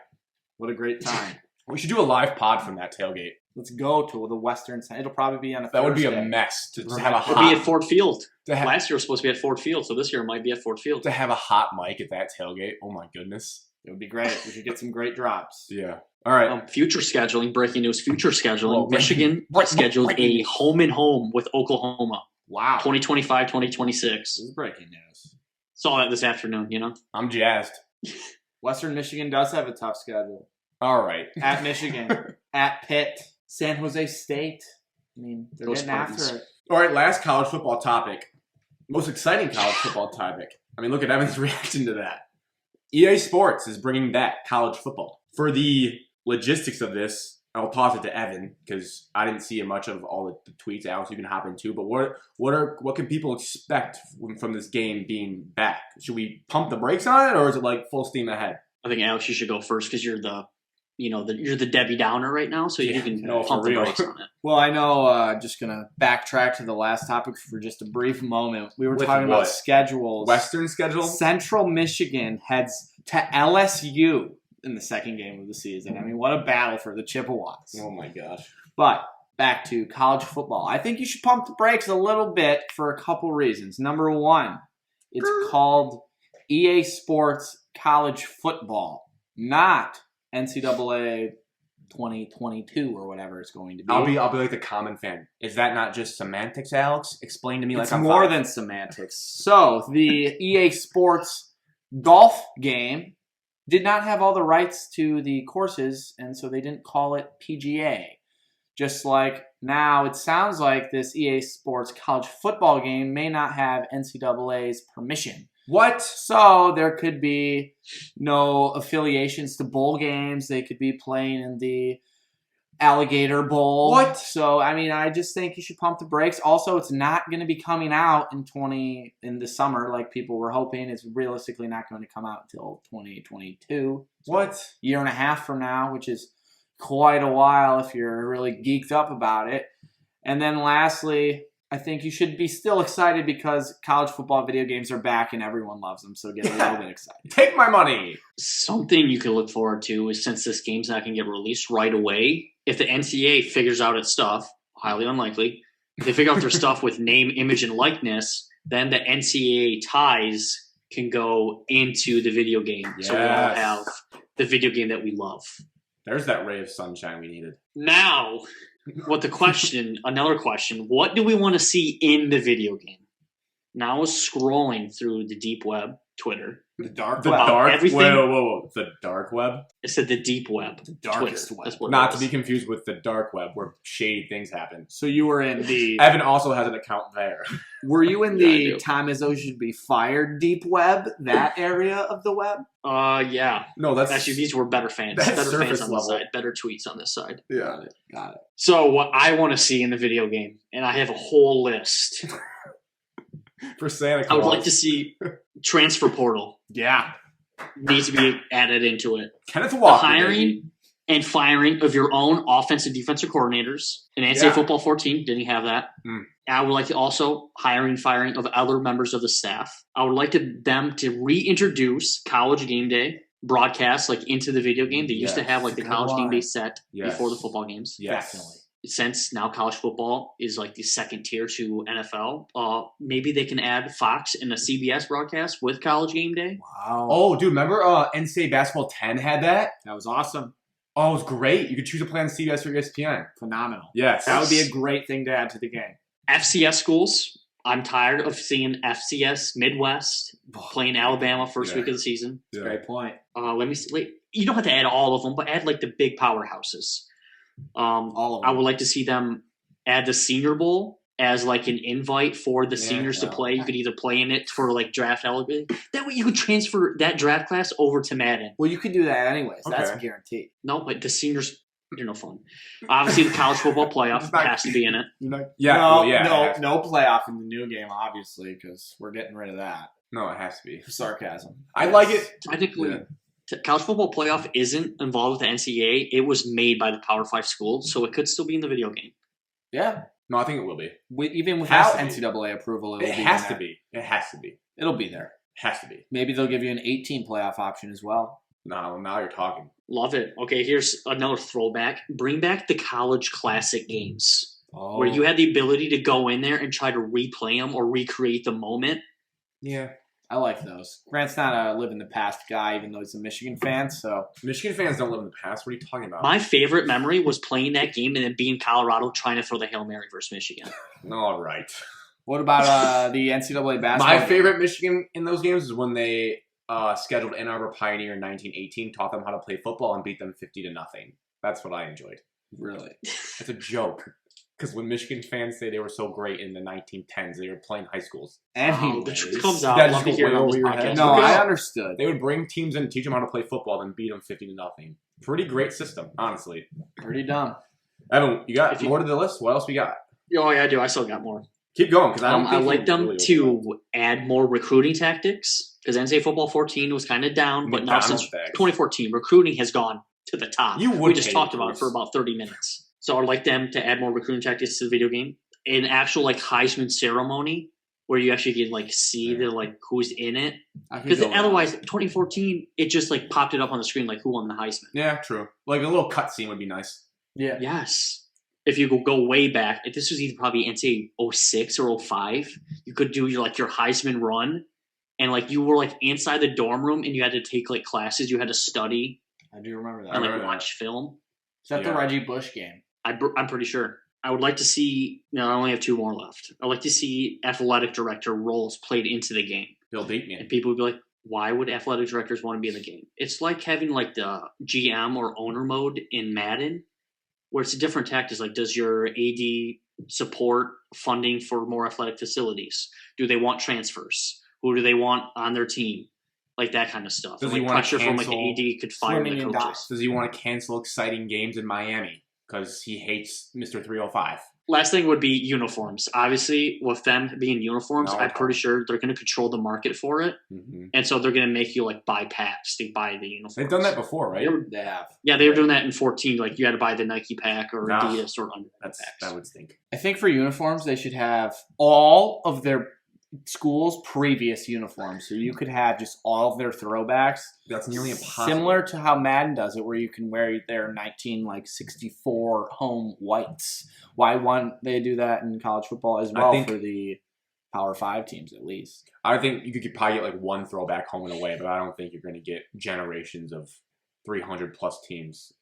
What a great time. We should do a live pod from that tailgate. Let's go to the Western side. It'll probably be on a Thursday. That would be a mess to have a hot... It'll be at Ford Field. Last year was supposed to be at Ford Field, so this year it might be at Ford Field. To have a hot mic at that tailgate, oh my goodness. It would be great. We should get some great drops. Yeah. All right. Future scheduling, breaking news, future scheduling. Michigan scheduled a home-and-home with Oklahoma. Wow. 2025, 2026. This is breaking news. Saw that this afternoon, I'm jazzed. Western Michigan does have a tough schedule. All right. At Michigan. At Pitt. San Jose State. I mean, they're getting after it. All right, last college football topic. Most exciting college football topic. I mean, look at Evan's reaction to that. EA Sports is bringing back college football. For the logistics of this, I'll toss it to Evan because I didn't see much of all the tweets. Alex, you can hop in too. But what can people expect from this game being back? Should we pump the brakes on it, or is it like full steam ahead? I think Alex, you should go first because you're the Debbie Downer right now, so you can pump the brakes on it. Well, I know. Just gonna backtrack to the last topic for just a brief moment. We were talking about schedules. Western schedule. Central Michigan heads to LSU in the second game of the season. I mean, what a battle for the Chippewas. Oh my gosh. But back to college football. I think you should pump the brakes a little bit for a couple reasons. Number one, It's called EA Sports College Football, not NCAA 2022 or whatever it's going to be. I'll be like the common fan. Is that not just semantics, Alex? Explain to me It's like I'm more five. than semantics. So the EA Sports golf game did not have all the rights to the courses, and so they didn't call it PGA. Just like now, it sounds like this EA Sports college football game may not have NCAA's permission. What? So there could be no affiliations to bowl games. They could be playing in the Alligator Bowl. What? So, I mean, I just think you should pump the brakes. Also, it's not going to be coming out in the summer like people were hoping. It's realistically not going to come out until 2022. So What? year and a half from now, which is quite a while if you're really geeked up about it. And then lastly, I think you should be still excited because college football video games are back and everyone loves them, so get a little bit excited. Take my money. Something you can look forward to is since this game's not going to get released right away, if the NCAA figures out its stuff, highly unlikely, if they figure out their stuff with name, image, and likeness, then the NCAA ties can go into the video game. So we all Yes. have the video game that we love. There's that ray of sunshine we needed. Now, another question, what do we want to see in the video game? Now I was scrolling through the deep web, Twitter. The dark The Wow, dark everything- whoa. The dark web? It said the deep web. The darkest Twitter. web. That's what it Not to was. be confused with the dark web where shady things happen. So you were in the Evan also has an account there. were you in Yeah, I the do. Tom Izzo should be fired deep web, that area of the web? Yeah. No, that's Actually, these were better fans. That's Better fans surface on this level. side. Better tweets on this side. yeah. Got it. So what I want to see in the video game, and I have a whole list. For Santa I Claus. would like to see transfer portal Yeah. needs to be added into it. Kenneth The Walker. hiring baby. and firing of your own offensive defensive coordinators. In NCAA Yeah. Football 14, didn't have that. Hmm. I would like to also hiring and firing of other members of the staff. I would like them to reintroduce college game day broadcasts like into the video game. They used to Yes. have like the Good college game line. day set Yes. before the football games. Yes. Definitely. Since now college football is like the second tier to NFL, maybe they can add Fox and a CBS broadcast with college game day. Wow. Oh, dude, remember NCAA Basketball 10 had that? That was awesome. Oh, it was great. You could choose to play on CBS or ESPN. Phenomenal. Yes. That would be a great thing to add to the game. FCS schools. I'm tired of seeing FCS Midwest playing Alabama first Yeah. week of the season. Yeah. Great point. Let me see. Wait, you don't have to add all of them, but add like the big powerhouses. All of I them. would like to see them add the Senior Bowl as like an invite for the Yeah, seniors to well. play. You could either play in it for like draft eligibility. That way you could transfer that draft class over to Madden. Well, you could do that anyways. That's a Okay. guarantee. No, but the seniors, they're no fun. Obviously, the college football playoff It's not- has to be in it. Yeah. No, well, yeah. it no, has- no playoff in the new game, obviously, because we're getting rid of that. No, it has to be. Sarcasm. I like it. Technically, Yeah. college football playoff isn't involved with the NCAA. It was made by the Power 5 schools, so it could still be in the video game. Yeah. No, I think it will be. Even Has without to be. NCAA approval, It will be has in to there. be. It has to be. It'll be there. Has to be. Maybe they'll give you an 18 playoff option as well. No, now you're talking. Love it. Okay, here's another throwback. Bring back the college classic games Oh. where you had the ability to go in there and try to replay them or recreate the moment. Yeah. I like those. Grant's not a live in the past guy, even though he's a Michigan fan, so Michigan fans don't live in the past. What are you talking about? My favorite memory was playing that game and then being Colorado trying to throw the Hail Mary versus Michigan. All right. what about the NCAA basketball? My game? favorite Michigan in those games is when they scheduled Ann Arbor Pioneer in 1918, taught them how to play football, and beat them 50-0. That's what I enjoyed. Really? It's a joke. Because when Michigan fans say they were so great in the 1910s, they were playing high schools. Oh, the truth comes out. That Love to just hear it went on this over your head. podcast. No, Look it I up. understood. They would bring teams in and teach them how to play football, then beat them 50-0. Pretty great system, honestly. Pretty dumb. Evan, you got If you- more to the list? What else we got? Oh, yeah, I do. I still got more. Keep going, because I don't I think like you them really to add more recruiting tactics because NCAA Football 14 was kind of down, but now McDonald's since bags. 2014, recruiting has gone to the top. You would we just pay talked for about it this. for about 30 minutes. So I'd like them to add more recruiting tactics to the video game. An actual like Heisman ceremony where you actually can like see the like who's in it. I can Because go with otherwise, 2014, it just like popped it up on the screen like who won the Heisman. Yeah, true. Like a little cutscene would be nice. that. Yeah. Yes. If you go way back, if this was either probably NCAA 06 or 05, you could do your Heisman run and like you were like inside the dorm room and you had to take like classes. You had to study I do remember that. and like remember that. watch film. Is that the Yeah. Reggie Bush game? I'm pretty sure. I would like to see. No, I only have 2 more left. I'd like to see athletic director roles played into the game, Bill and Diekman. people would be like, "Why would athletic directors want to be in the game?" It's like having like the GM or owner mode in Madden, where it's a different tactics. Like, does your AD support funding for more athletic facilities? Do they want transfers? Who do they want on their team? Like that kind of stuff. Does And, he like wanna pressure from like cancel the AD could fire swimming the in coaches. docks? Does he want to cancel exciting games in Miami because he hates Mr. 305? Last thing would be uniforms. Obviously, with them being uniforms, No I'm pretty problem. sure they're going to control the market for it, Mm-hmm. and so they're going to make you like buy packs to buy the uniforms. They've done that before, right? They have. Yeah, they were doing that in 14. Like you had to buy the Nike pack or Nah. Adidas or Under Armour packs. That would stink. I think for uniforms, they should have all of their schools' previous uniforms. So you could have just all of their throwbacks. That's nearly impossible. Similar to how Madden does it, where you can wear their 64 home whites. Why wouldn't they do that in college football as well think- for the Power 5 teams at least? I think you could probably get like one throwback home and away, but I don't think you're going to get generations of 300 plus teams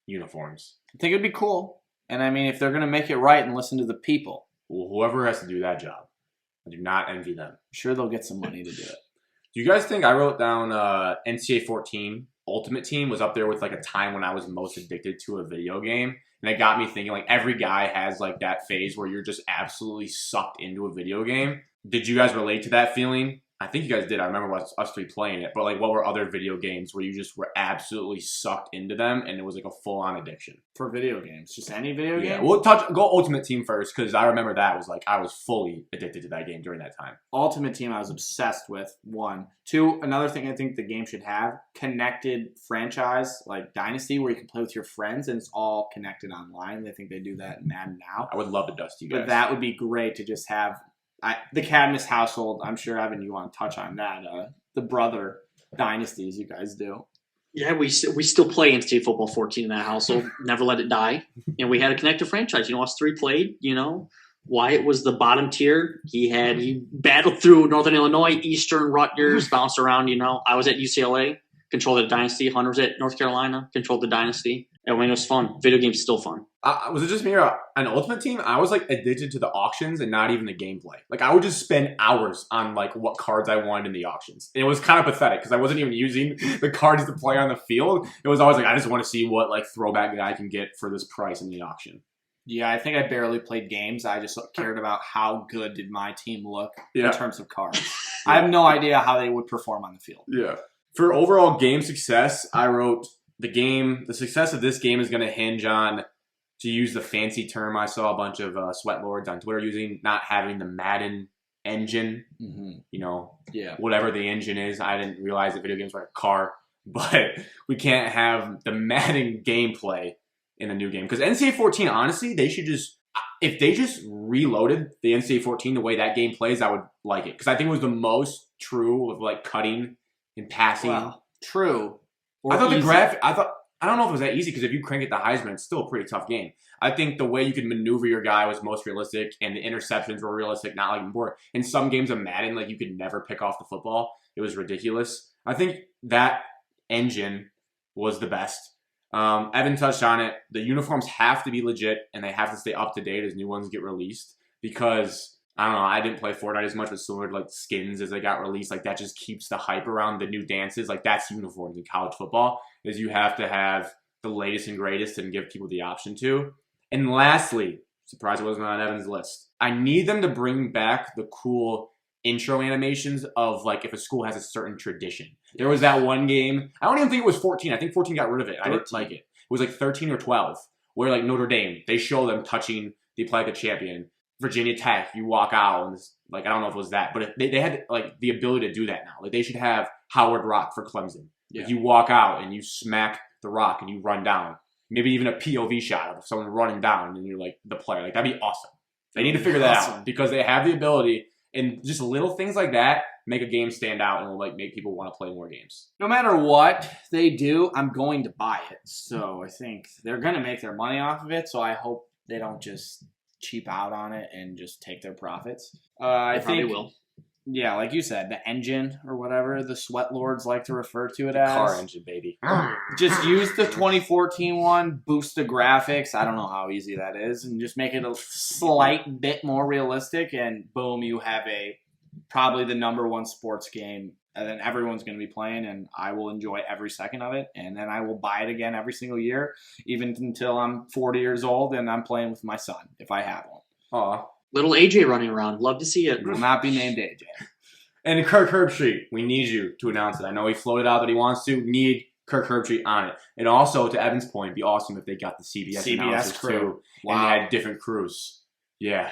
uniforms. I think it'd be cool. And I mean, if they're going to make it right and listen to the people, Well, whoever has to do that job, I do not envy them. I'm sure they'll get some money to do it. Do you guys think I wrote down NCAA 14 Ultimate Team was up there with like a time when I was most addicted to a video game? And it got me thinking like every guy has like that phase where you're just absolutely sucked into a video game. Did you guys relate to that feeling? I think you guys did. I remember us 3 playing it. But like what were other video games where you just were absolutely sucked into them and it was like a full-on addiction? For video games, just any video game? Yeah, we'll go Ultimate Team first because I remember that was like I was fully addicted to that game during that time. Ultimate Team I was obsessed with, 1. 2, another thing I think the game should have, connected franchise, like Dynasty, where you can play with your friends and it's all connected online. I think they do that in Madden now. I would love to dust you guys. But that would be great to just have the Cadmus household. I'm sure, Evan, you want to touch on that. The brother dynasties you guys do. Yeah, we still play NCAA football 14 in that household. Never let it die. And we had a connected franchise. You know, us 3 played. You know, Wyatt was the bottom tier. He battled through Northern Illinois, Eastern, Rutgers, bounced around. You know, I was at UCLA, controlled the dynasty. Hunter was at North Carolina, controlled the dynasty. I mean, it was fun. Video games still fun. Was it just me or an Ultimate Team? I was like addicted to the auctions and not even the gameplay. Like I would just spend hours on like what cards I wanted in the auctions. And it was kind of pathetic because I wasn't even using the cards to play on the field. It was always like I just want to see what like throwback guy I can get for this price in the auction. Yeah, I think I barely played games. I just cared about how good did my team look in Yeah. terms of cards. I have no idea how they would perform on the field. Yeah. For overall game success, I wrote the success of this game is going to hinge on, to use the fancy term I saw a bunch of sweat lords on Twitter using, not having the Madden engine, Mm-hmm. you know, Yeah. whatever the engine is. I didn't realize that video games were a car, but we can't have the Madden gameplay in the new game. Because NCAA 14, honestly, if they just reloaded the NCAA 14 the way that game plays, I would like it. Because I think it was the most true with like cutting and passing. Well, true. I thought Easy. I don't know if it was that easy because if you crank it to Heisman, it's still a pretty tough game. I think the way you could maneuver your guy was most realistic, and the interceptions were realistic, not like more. In some games of Madden, like you could never pick off the football. It was ridiculous. I think that engine was the best. Evan touched on it. The uniforms have to be legit, and they have to stay up to date as new ones get released because, I don't know, I didn't play Fortnite as much, but similar to like skins as they got released, like that just keeps the hype around the new dances. Like that's uniforms in college football, is you have to have the latest and greatest and give people the option to. And lastly, surprised it wasn't on Evan's list, I need them to bring back the cool intro animations of like if a school has a certain tradition. There was that one game, I don't even think it was 14. I think 14 got rid of it. I didn't like it. It was like 13 or 12, where like Notre Dame, they show them touching the play like a champion. Virginia Tech, you walk out and it's, like I don't know if it was that, but they had like the ability to do that now. Like they should have Howard Rock for Clemson. Yeah. Like you walk out and you smack the rock and you run down. Maybe even a POV shot of someone running down and you're like the player. Like that'd be awesome. They need to figure that out because they have the ability, and just little things like that make a game stand out and will like make people want to play more games. No matter what they do, I'm going to buy it. So I think they're going to make their money off of it. So I hope they don't just cheap out on it and just take their profits. I They probably think will. Yeah, like you said, the engine or whatever the sweat lords like to refer to it as. Car engine, baby. Just use the 2014 one, boost the graphics. I don't know how easy that is, and just make it a slight bit more realistic, and boom, you have probably the #1 sports game, and then everyone's going to be playing, and I will enjoy every second of it, and then I will buy it again every single year, even until I'm 40 years old and I'm playing with my son, if I have one. Aw. Little AJ running around. Love to see it. It will not be named AJ. And Kirk Herbstreit, we need you to announce it. I know he floated out that he wants to. Need Kirk Herbstreit on it. And also, to Evan's point, it'd be awesome if they got the CBS announcers crew. too. Wow. And they had different crews. Yeah.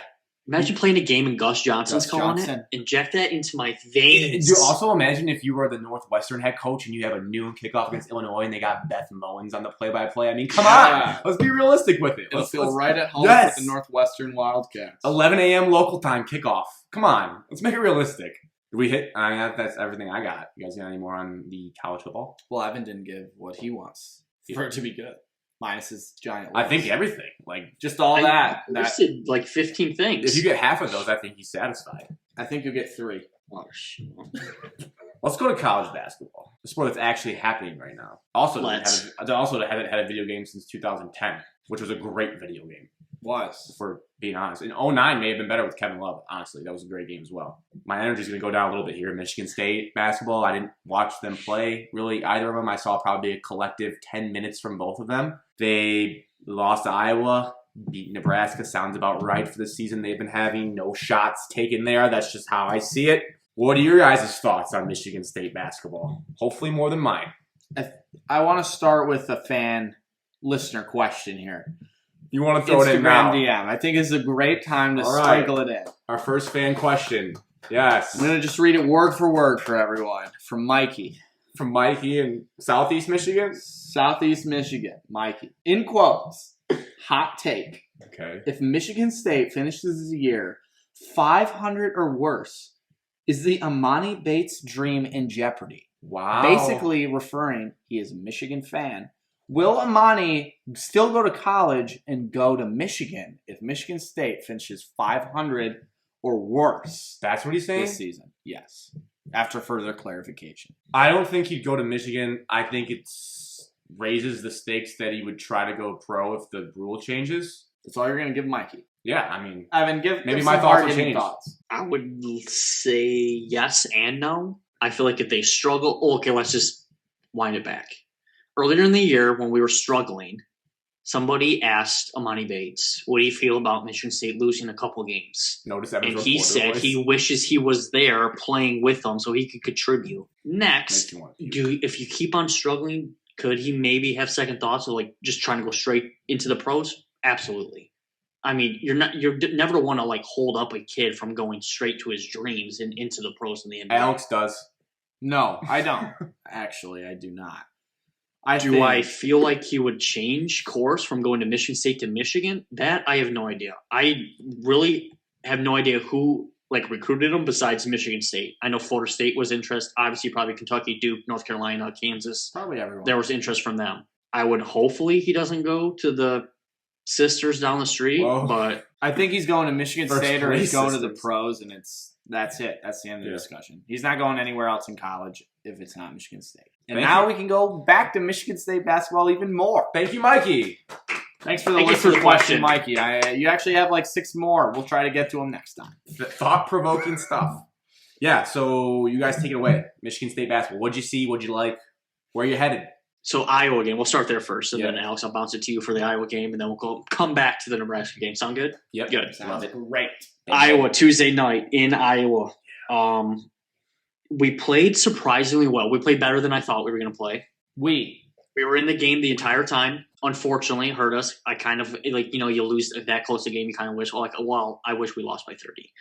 Imagine playing a game and Gus Johnson's calling it. Inject that into my veins. Do you also imagine if you were the Northwestern head coach and you have a noon kickoff against Illinois and they got Beth Mowins on the play-by-play? I mean, come on. Let's be realistic with it. It'll Let's feel let's- right at home Yes. with the Northwestern Wildcats. 11 a.m. local time kickoff. Come on. Let's make it realistic. Did we hit? I mean, that's everything I got. You guys got any more on the college football? Well, Evan didn't give what he wants for it to be good. Minus his giant I think list. everything. Like, Just all that. I listed like 15 things. if you get half of those, I think he's satisfied. I think you'll get 3. Oh, shit. Let's go to college basketball, the sport that's actually happening right now. Also, Let's. haven't had a video game since 2010, which was a great video game, Was. for being honest. And 09 may have been better with Kevin Love, honestly. That was a great game as well. My energy's going to go down a little bit here. Michigan State basketball, I didn't watch them play, really, either of them. I saw probably a collective 10 minutes from both of them. They lost to Iowa, beat Nebraska, sounds about right for the season they've been having. No shots taken there. That's just how I see it. What are your guys' thoughts on Michigan State basketball? Hopefully more than mine. I want to start with a fan listener question here. You want to throw it in Instagram now? DM. I think it's a great time to All right. sprinkle it in. Our first fan question. Yes. I'm going to just read it word for word for everyone. From Mikey. From Mikey in Southeast Michigan. Southeast Michigan. Mikey. In quotes, hot take. Okay. If Michigan State finishes the year 500 or worse, is the Amani Bates dream in jeopardy? Wow. Basically referring, he is a Michigan fan. Will Amani still go to college and go to Michigan if Michigan State finishes 500 or worse That's what he's saying? this season? Yes. After further clarification. I don't think he'd go to Michigan. I think it raises the stakes that he would try to go pro if the rule changes. That's all you're going to give Mikey. Yeah, I mean, Evan, Maybe give my some thoughts will hard-hitting change. thoughts. I would say yes and no. I feel like if they struggle, okay, let's just wind it back. Earlier in the year, when we were struggling, somebody asked Amani Bates, what do you feel about Michigan State losing a couple games? notice Evan's And he reporter said voice. he wishes he was there playing with them so he could contribute. Makes Next, you want to puke. if you keep on struggling, could he maybe have second thoughts of like just trying to go straight into the pros? Absolutely. I mean, you're never want to like hold up a kid from going straight to his dreams and into the pros in the NBA. Alex does. No, I don't. Actually, I do not. Do I feel like he would change course from going to Michigan State to Michigan? That I have no idea. I really have no idea who like recruited him besides Michigan State. I know Florida State was interested. Obviously, probably Kentucky, Duke, North Carolina, Kansas. Probably everyone. There was interest from them. I would hopefully he doesn't go to the sisters down the street, Whoa. but I think he's going to Michigan First State or he's place going to the systems. pros, and that's it. That's the end of the Yeah. discussion. He's not going anywhere else in college if it's not Michigan State. And Thank now you. we can go back to Michigan State basketball even more. Thank you, Mikey. Thanks for the Thank you for listener the question, question. Mikey. You actually have like 6 more. We'll try to get to them next time. Thought-provoking stuff. Yeah, so you guys take it away. Michigan State basketball. What'd you see? What'd you like? Where are you headed? so Iowa game. We'll start there first, and Yeah. then Alex, I'll bounce it to you for the Iowa game, and then we'll come back to the Nebraska game. Sound good? Yep. Good. Love Sounds it. great. Iowa Tuesday night in Iowa. We played surprisingly well. We played better than I thought we were going to play. We were in the game the entire time. Unfortunately, it hurt us. I kind of like you lose that close a game. You kind of wish I wish we lost by 30.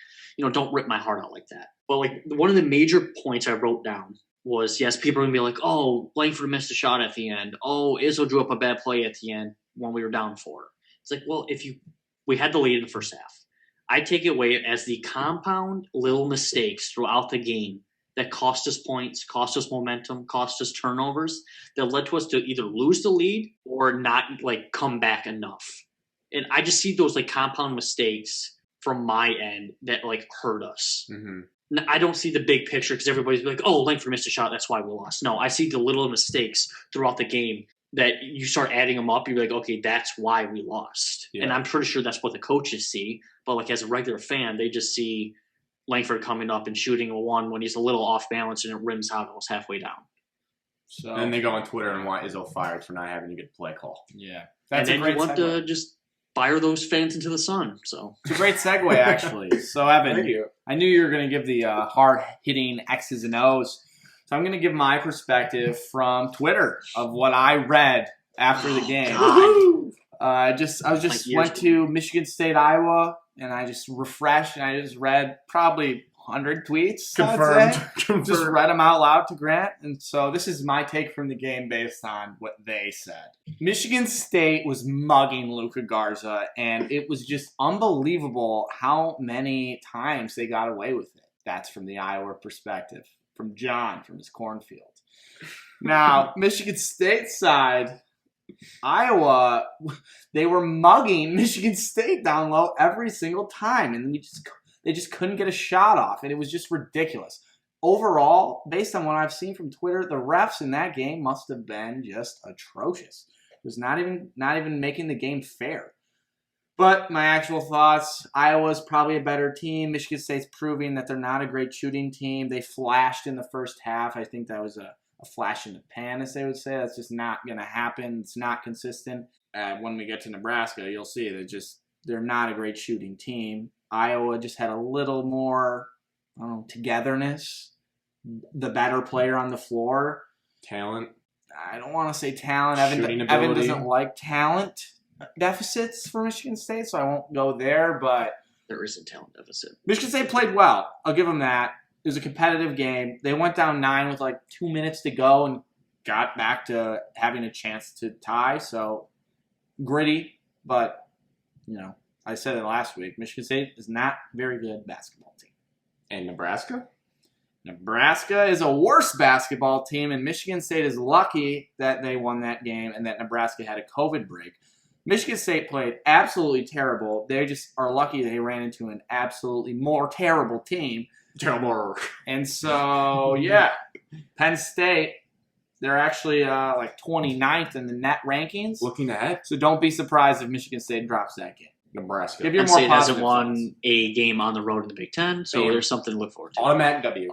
Don't rip my heart out like that. But like one of the major points I wrote down was yes, people are gonna be like, oh, Langford missed a shot at the end. Oh, Izzo drew up a bad play at the end when we were down 4. It's like, well, we had the lead in the first half. I take it away as the compound little mistakes throughout the game that cost us points, cost us momentum, cost us turnovers that led to us to either lose the lead or not like come back enough. And I just see those like compound mistakes from my end that like hurt us. Mm-hmm. I don't see the big picture because everybody's like, oh, Langford missed a shot. That's why we lost. No, I see the little mistakes throughout the game that you start adding them up. You're like, okay, that's why we lost. Yeah. And I'm pretty sure that's what the coaches see. But like as a regular fan, they just see Langford coming up and shooting a one when he's a little off balance and it rims out almost halfway down. So And then they go on Twitter and want Izzo fired for not having a good play call. yeah, And that's a then great you want segue. to just fire those fans into the sun. So It's a great segue, actually. So, Evan, Thank you. I knew you were going to give the hard-hitting X's and O's. So I'm going to give my perspective from Twitter of what I read after the game. God. I just went to Michigan State, Iowa, and I just refreshed, and I just read probably 100 tweets. I'd say. Just read them out loud to Grant. And so this is my take from the game based on what they said. Michigan State was mugging Luka Garza, and it was just unbelievable how many times they got away with it. That's from the Iowa perspective, from John, from his cornfield. Now, Michigan State side, Iowa, they were mugging Michigan State down low every single time, and they just couldn't get a shot off, and it was just ridiculous. Overall, based on what I've seen from Twitter, the refs in that game must have been just atrocious. It was not even making the game fair. But my actual thoughts, Iowa's probably a better team. Michigan State's proving that they're not a great shooting team. They flashed in the first half. I think that was a flash in the pan, as they would say. That's just not going to happen. It's not consistent. When we get to Nebraska, you'll see they're not a great shooting team. Iowa just had a little more togetherness. The better player on the floor. Talent. I don't want to say talent. Shooting Evan ability. doesn't like talent deficits for Michigan State, so I won't go there. But There is a talent deficit. Michigan State played well. I'll give them that. It was a competitive game. They went down 9 with like 2 minutes to go and got back to having a chance to tie. So gritty, but I said it last week. Michigan State is not a very good basketball team. And Nebraska? Nebraska is a worse basketball team, and Michigan State is lucky that they won that game and that Nebraska had a COVID break. Michigan State played absolutely terrible. They just are lucky they ran into an absolutely more terrible team. Terrible. And so, yeah, Penn State, they're actually like 29th in the net rankings. Looking ahead, So don't be surprised if Michigan State drops that game. Nebraska. Give your Penn more State hasn't positive won thoughts. a game on the road in the Big Ten, so Bam. there's something to look forward to. Automatic W.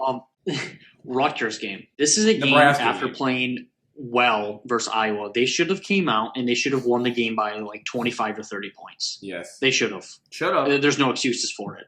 Rutgers game. This is a game Nebraska after game. playing well versus Iowa. They should have came out and they should have won the game by like 25 to 30 points. Yes. They should have. Should have. There's no excuses for it.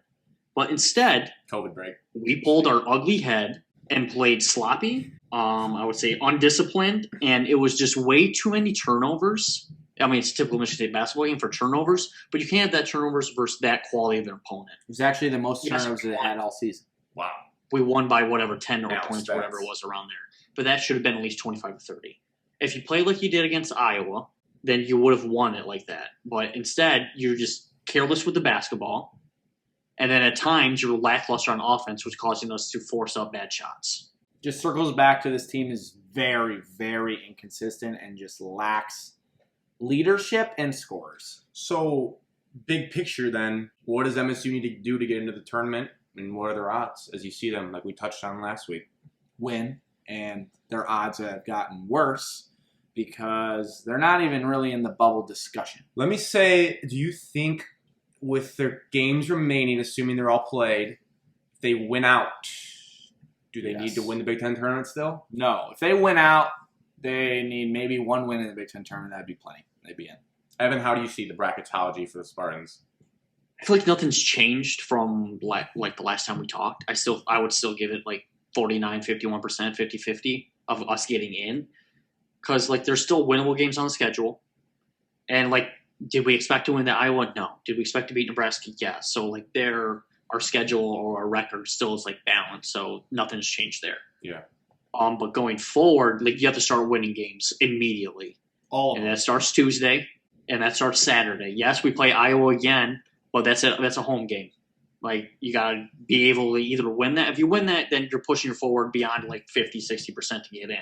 But instead, COVID break. we pulled our ugly head and played sloppy. I would say undisciplined, and it was just way too many turnovers. I mean, it's a typical Michigan State basketball game for turnovers, but you can't have that turnovers versus that quality of their opponent. It was actually the most Yes, turnovers they had all season. Wow. We won by whatever 10 or Alex points, Spence. whatever it was around there. But that should have been at least 25 to 30. If you played like you did against Iowa, then you would have won it like that. But instead, you're just careless with the basketball. And then at times, you're lackluster on offense, which causing us to force up bad shots. Just circles back to this team is very, very inconsistent and just lacks leadership and scores. So, big picture then, what does MSU need to do to get into the tournament? And what are their odds as you see them, like we touched on last week? Win, and their odds have gotten worse because they're not even really in the bubble discussion. Let me say, do you think with their games remaining, assuming they're all played, if they win out, do they need to win the Big Ten tournament still? No. If they win out, they need maybe one win in the Big Ten tournament. That'd be plenty. They'd be in. Evan, how do you see the bracketology for the Spartans? I feel like nothing's changed from like the last time we talked. I would still give it like 49, 51%, 50-50 of us getting in. Because like there's still winnable games on the schedule. And like, did we expect to win the Iowa? No. Did we expect to beat Nebraska? Yes. So like our schedule or our record still is like balanced. So nothing's changed there. Yeah. But going forward, like you have to start winning games immediately. And that starts Tuesday and that starts Saturday. Yes, we play Iowa again, but that's a home game. Like you gotta be able to either win that. If you win that, then you're pushing forward beyond like 50-60% to get in.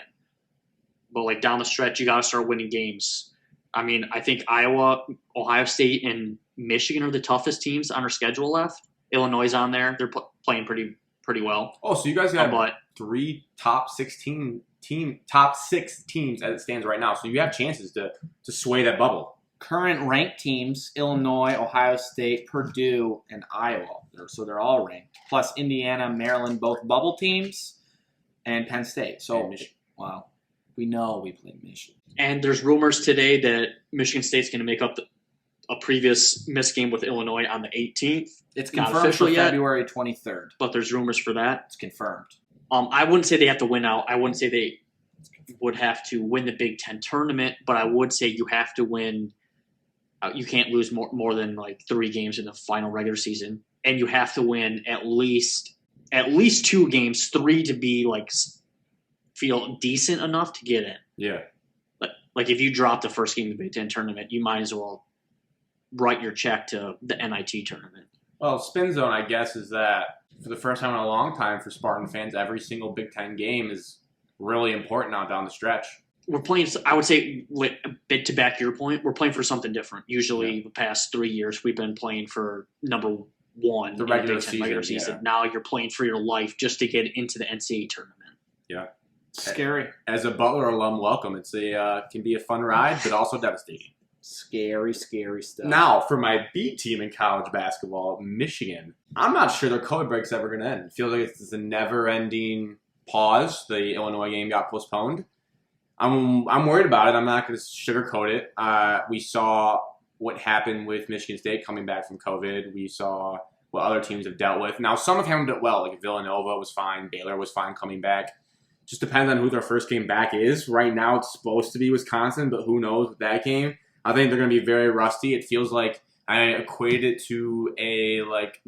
But like down the stretch, you gotta start winning games. I mean, I think Iowa, Ohio State, and Michigan are the toughest teams on our schedule left. Illinois is on there. They're playing pretty pretty well. Oh, so you guys got But three top 6 teams as it stands right now. So you have chances to sway that bubble. Current ranked teams, Illinois, Ohio State, Purdue, and Iowa. So they're all ranked. Plus Indiana, Maryland, both bubble teams, and Penn State. So, wow, we know we play Michigan. and there's rumors today that Michigan State's going to make up a previous missed game with Illinois on the 18th. It's Not confirmed official for yet. February 23rd. But there's rumors for that. It's confirmed. I wouldn't say they have to win out. I wouldn't say they would have to win the Big Ten tournament, but I would say you have to win. You can't lose more than like 3 games in the final regular season, and you have to win at least 2 games, 3 to be like feel decent enough to get in. Yeah. Like if you drop the first game of the Big Ten tournament, you might as well write your check to the NIT tournament. Well, spin zone, I guess, is that for the first time in a long time for Spartan fans, every single Big Ten game is really important now down the stretch. We're playing, I would say, a bit to back your point, we're playing for something different. Usually the past 3 years, we've been playing for number 1 The in regular Big Ten regular season, season. yeah. Now you're playing for your life just to get into the NCAA tournament. Yeah. Scary. As a Butler alum, welcome. It's can be a fun ride, but also devastating. Scary, scary stuff. Now, for my B team in college basketball, Michigan. I'm not sure their COVID break's ever going to end. It feels like it's a never-ending pause. The Illinois game got postponed. I'm worried about it. I'm not going to sugarcoat it. We saw what happened with Michigan State coming back from COVID. We saw what other teams have dealt with. Now, some have handled it well. Like Villanova was fine. Baylor was fine coming back. Just depends on who their first game back is. Right now, it's supposed to be Wisconsin, but who knows with that game. I think they're going to be very rusty. It feels like I equated it to a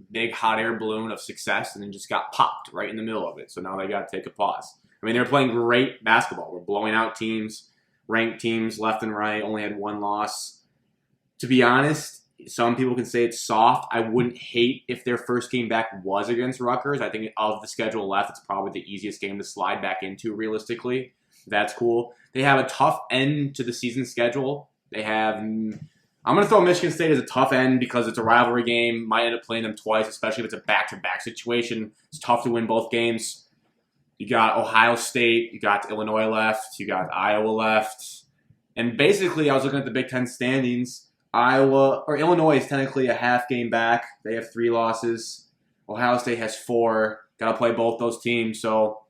big hot air balloon of success and then just got popped right in the middle of it. So now they got to take a pause. I mean, they're playing great basketball. We're blowing out teams, ranked teams left and right, only had 1 loss. To be honest, some people can say it's soft. I wouldn't hate if their first game back was against Rutgers. I think of the schedule left, it's probably the easiest game to slide back into realistically. That's cool. They have a tough end to the season schedule. They have I'm going to throw Michigan State as a tough end because it's a rivalry game. Might end up playing them twice, especially if it's a back-to-back situation. It's tough to win both games. You got Ohio State, you got Illinois left, you got Iowa left. And basically, I was looking at the Big Ten standings. Illinois is technically a half game back. They have 3 losses. Ohio State has 4. Got to play both those teams. So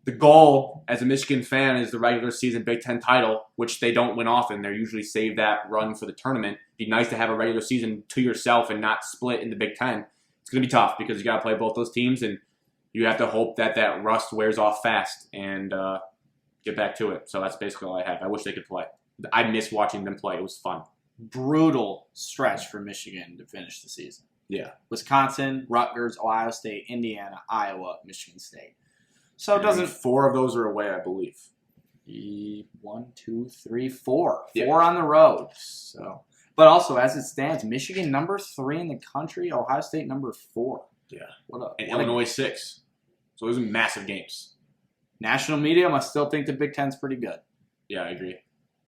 the goal as a Michigan fan is the regular season Big Ten title, which they don't win often. They usually save that run for the tournament. It'd be nice to have a regular season to yourself and not split in the Big Ten. It's going to be tough because you got to play both those teams, and you have to hope that rust wears off fast and get back to it. So that's basically all I have. I wish they could play. I miss watching them play. It was fun. Brutal stretch for Michigan to finish the season. Yeah. Wisconsin, Rutgers, Ohio State, Indiana, Iowa, Michigan State. So it doesn't. 4 of those are away, I believe. 1, 2, 3, 4. Yeah. 4 on the road. So, but also as it stands, Michigan number 3 in the country, Ohio State number 4. Yeah. And Illinois 6. So those are massive games. National media must still think the Big Ten's pretty good. Yeah, I agree.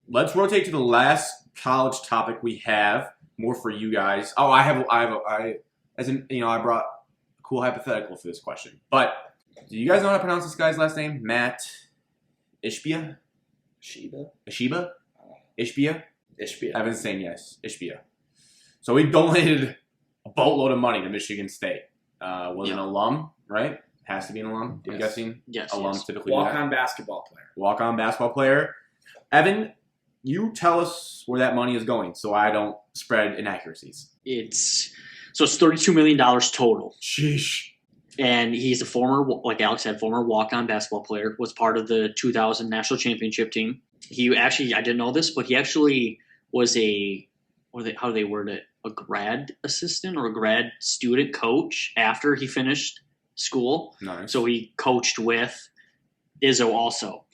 Let's rotate to the last college topic we have. More for you guys. Oh, I brought a cool hypothetical for this question. But do you guys know how to pronounce this guy's last name? Matt Ishbia? Ishbia? Ishbia? Ishbia. I've been saying yes. Ishbia. So he donated a boatload of money to Michigan State. Was an alum, right? Has to be an alum, I'm guessing. Yes. Alums typically do that. Walk-on basketball player. Walk-on basketball player. Evan, you tell us where that money is going so I don't spread inaccuracies. It's $32 million total. Sheesh. And he's a former, like Alex said, former walk-on basketball player, was part of the 2000 national championship team. He actually, I didn't know this, but he actually was how do they word it? A grad assistant or a grad student coach after he finished school. Nice. So he coached with Izzo also.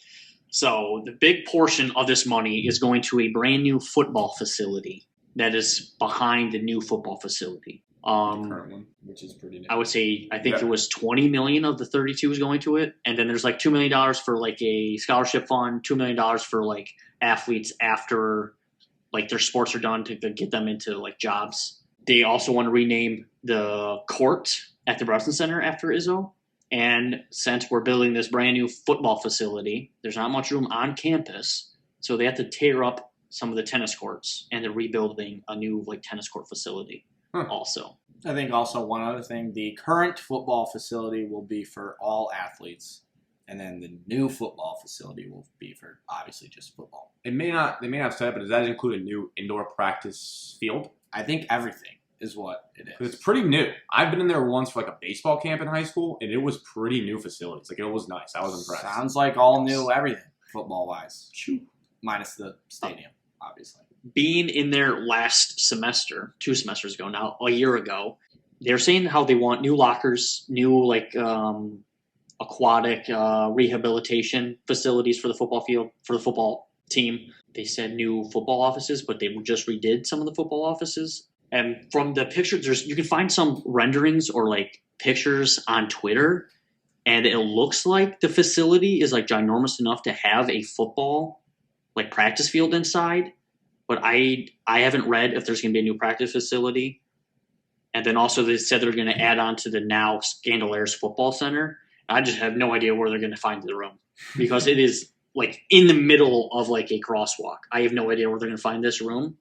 So the big portion of this money is going to a brand new football facility that is behind the new football facility. Current one, which is pretty nice. I would say it was $20 million of the 32 is going to it, and then there's like $2 million for like a scholarship fund, $2 million for like athletes after like their sports are done to get them into like jobs. They also want to rename the court at the Breslin Center after Izzo. And since we're building this brand new football facility, there's not much room on campus, so they have to tear up some of the tennis courts, and they're rebuilding a new tennis court facility. Also, I think also one other thing: the current football facility will be for all athletes, and then the new football facility will be for obviously just football. They may not have said it, but does that include a new indoor practice field? I think everything is what it is. 'Cause it's pretty new. I've been in there once for a baseball camp in high school, and it was pretty new facilities. It was nice. I was impressed. Sounds like all new everything football wise, minus the stadium, obviously. being in there last semester, 2 semesters ago now, a year ago, they're saying how they want new lockers, new aquatic rehabilitation facilities for the football field, for the football team. They said new football offices, but they just redid some of the football offices. And from the pictures, you can find some renderings or pictures on Twitter, and it looks like the facility is ginormous enough to have a football practice field inside. But I haven't read if there's going to be a new practice facility. And then also they said they're going to add on to the now Scandalairs Football Center. I just have no idea where they're going to find the room because it is in the middle of a crosswalk. I have no idea where they're going to find this room.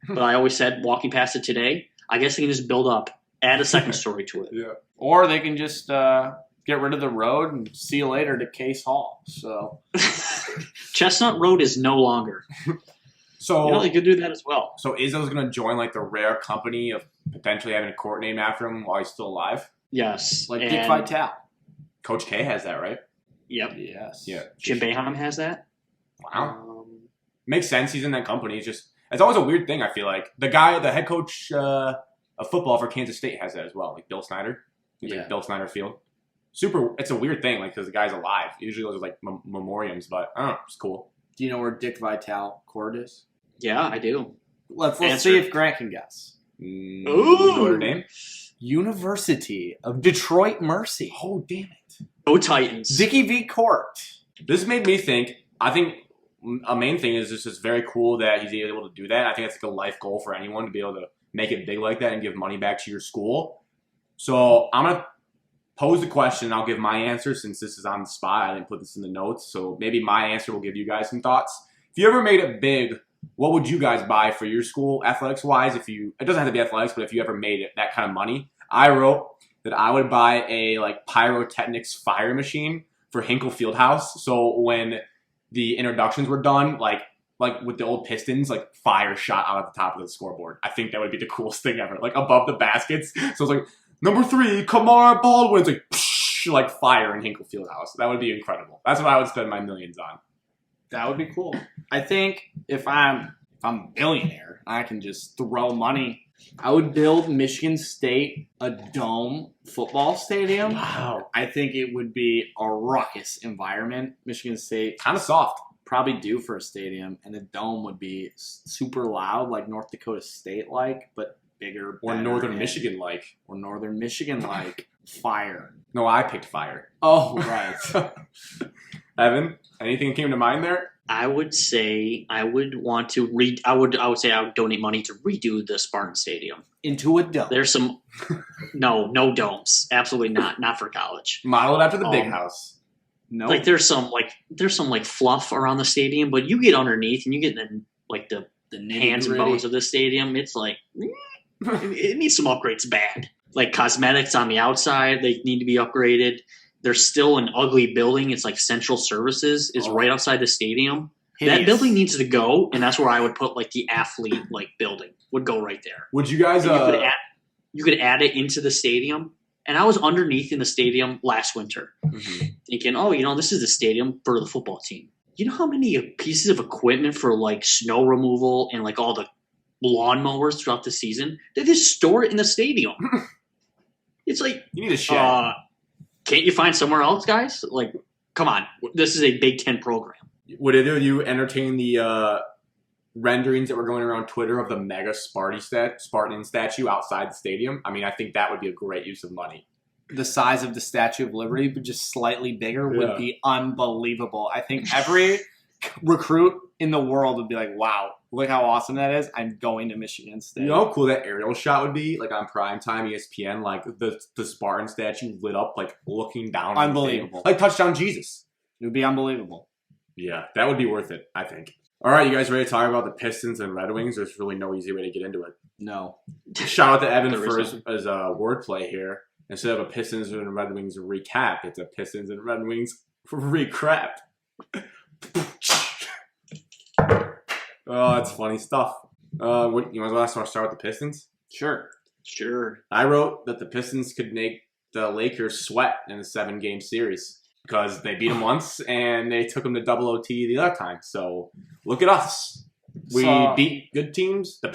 But I always said, walking past it today, I guess they can just build up, add a second story to it. Yeah. Or they can just get rid of the road and see you later to Case Hall. So Chestnut Road is no longer. So they could do that as well. So Izzo's going to join the rare company of potentially having a court named after him while he's still alive? Yes. Dick Vitale. Coach K has that, right? Yep. Yes. Yeah. Jim Boeheim has that. Wow. Makes sense. He's in that company. It's always a weird thing, I feel like. The head coach of football for Kansas State has that as well, Bill Snyder. Bill Snyder Field. It's a weird thing, because the guy's alive. Usually those are memoriams, but I don't know, it's cool. Do you know where Dick Vitale Court is? Yeah, I do. Let's see if Grant can guess. Ooh. Notre Dame? University of Detroit Mercy. Oh, damn it. Go Titans. Dickie V. Court. This made me think, I think a main thing is it's very cool that he's able to do that. I think that's a life goal for anyone to be able to make it big like that and give money back to your school. So I'm going to pose the question, and I'll give my answer since this is on the spot. I didn't put this in the notes, so maybe my answer will give you guys some thoughts. If you ever made it big, what would you guys buy for your school athletics-wise? It doesn't have to be athletics, but if you ever made it that kind of money, I wrote that I would buy a pyrotechnics fire machine for Hinkle Fieldhouse. So when the introductions were done, like with the old Pistons, fire shot out at the top of the scoreboard. I think that would be the coolest thing ever. Above the baskets. So it's number 3, Kamar Baldwin's psh, fire in Hinkle Fieldhouse. That would be incredible. That's what I would spend my millions on. That would be cool. I think if I'm a billionaire, I can just throw money. I would build Michigan State a dome football stadium. Wow. I think it would be a ruckus environment. Michigan State Kind of soft. probably due for a stadium, and the dome would be super loud, like North Dakota State-like, but bigger. Or better, Northern and- Michigan-like. Or Northern Michigan-like. Fire. No, I picked fire. Oh, right. Evan, anything came to mind there? I would say I would want to I would say I would donate money to redo the Spartan Stadium. Into a dome. There's some no domes. Absolutely not for college. Modeled after the big house. No. There's some fluff around the stadium, but you get underneath and you get the hands and bones of the stadium. It's it needs some upgrades bad. Cosmetics on the outside, they need to be upgraded. There's still an ugly building. It's Central Services is right outside the stadium. Hideous. That building needs to go, and that's where I would put the athlete building would go right there. Would you guys? And you could add it into the stadium. And I was underneath in the stadium last winter, thinking, this is the stadium for the football team. You know how many pieces of equipment for snow removal and all the lawnmowers throughout the season? They just store it in the stadium. It's you need a shed. Can't you find somewhere else, guys? Come on. This is a Big Ten program. Would either of you entertain the renderings that were going around Twitter of the mega Spartan statue outside the stadium? I mean, I think that would be a great use of money. The size of the Statue of Liberty, but just slightly bigger, would be unbelievable. I think every recruit in the world would be like, wow, look how awesome that is. I'm going to Michigan State. You know how cool that aerial shot would be? Like on primetime ESPN, like the Spartan statue lit up, like looking down. on the thing. Unbelievable. Like touchdown Jesus. It would be unbelievable. Yeah, that would be worth it, I think. All right, you guys ready to talk about the Pistons and Red Wings? There's really no easy way to get into it. No. Shout out to Evan There for is his wordplay here. Instead of a Pistons and Red Wings recap, it's a Pistons and Red Wings recrap. Oh, that's funny stuff. What you want to start with the Pistons? Sure. Sure. I wrote that the Pistons could make the Lakers sweat in a 7-game series because they beat them once and they took them to double OT the other time. So look at us. We beat good teams. The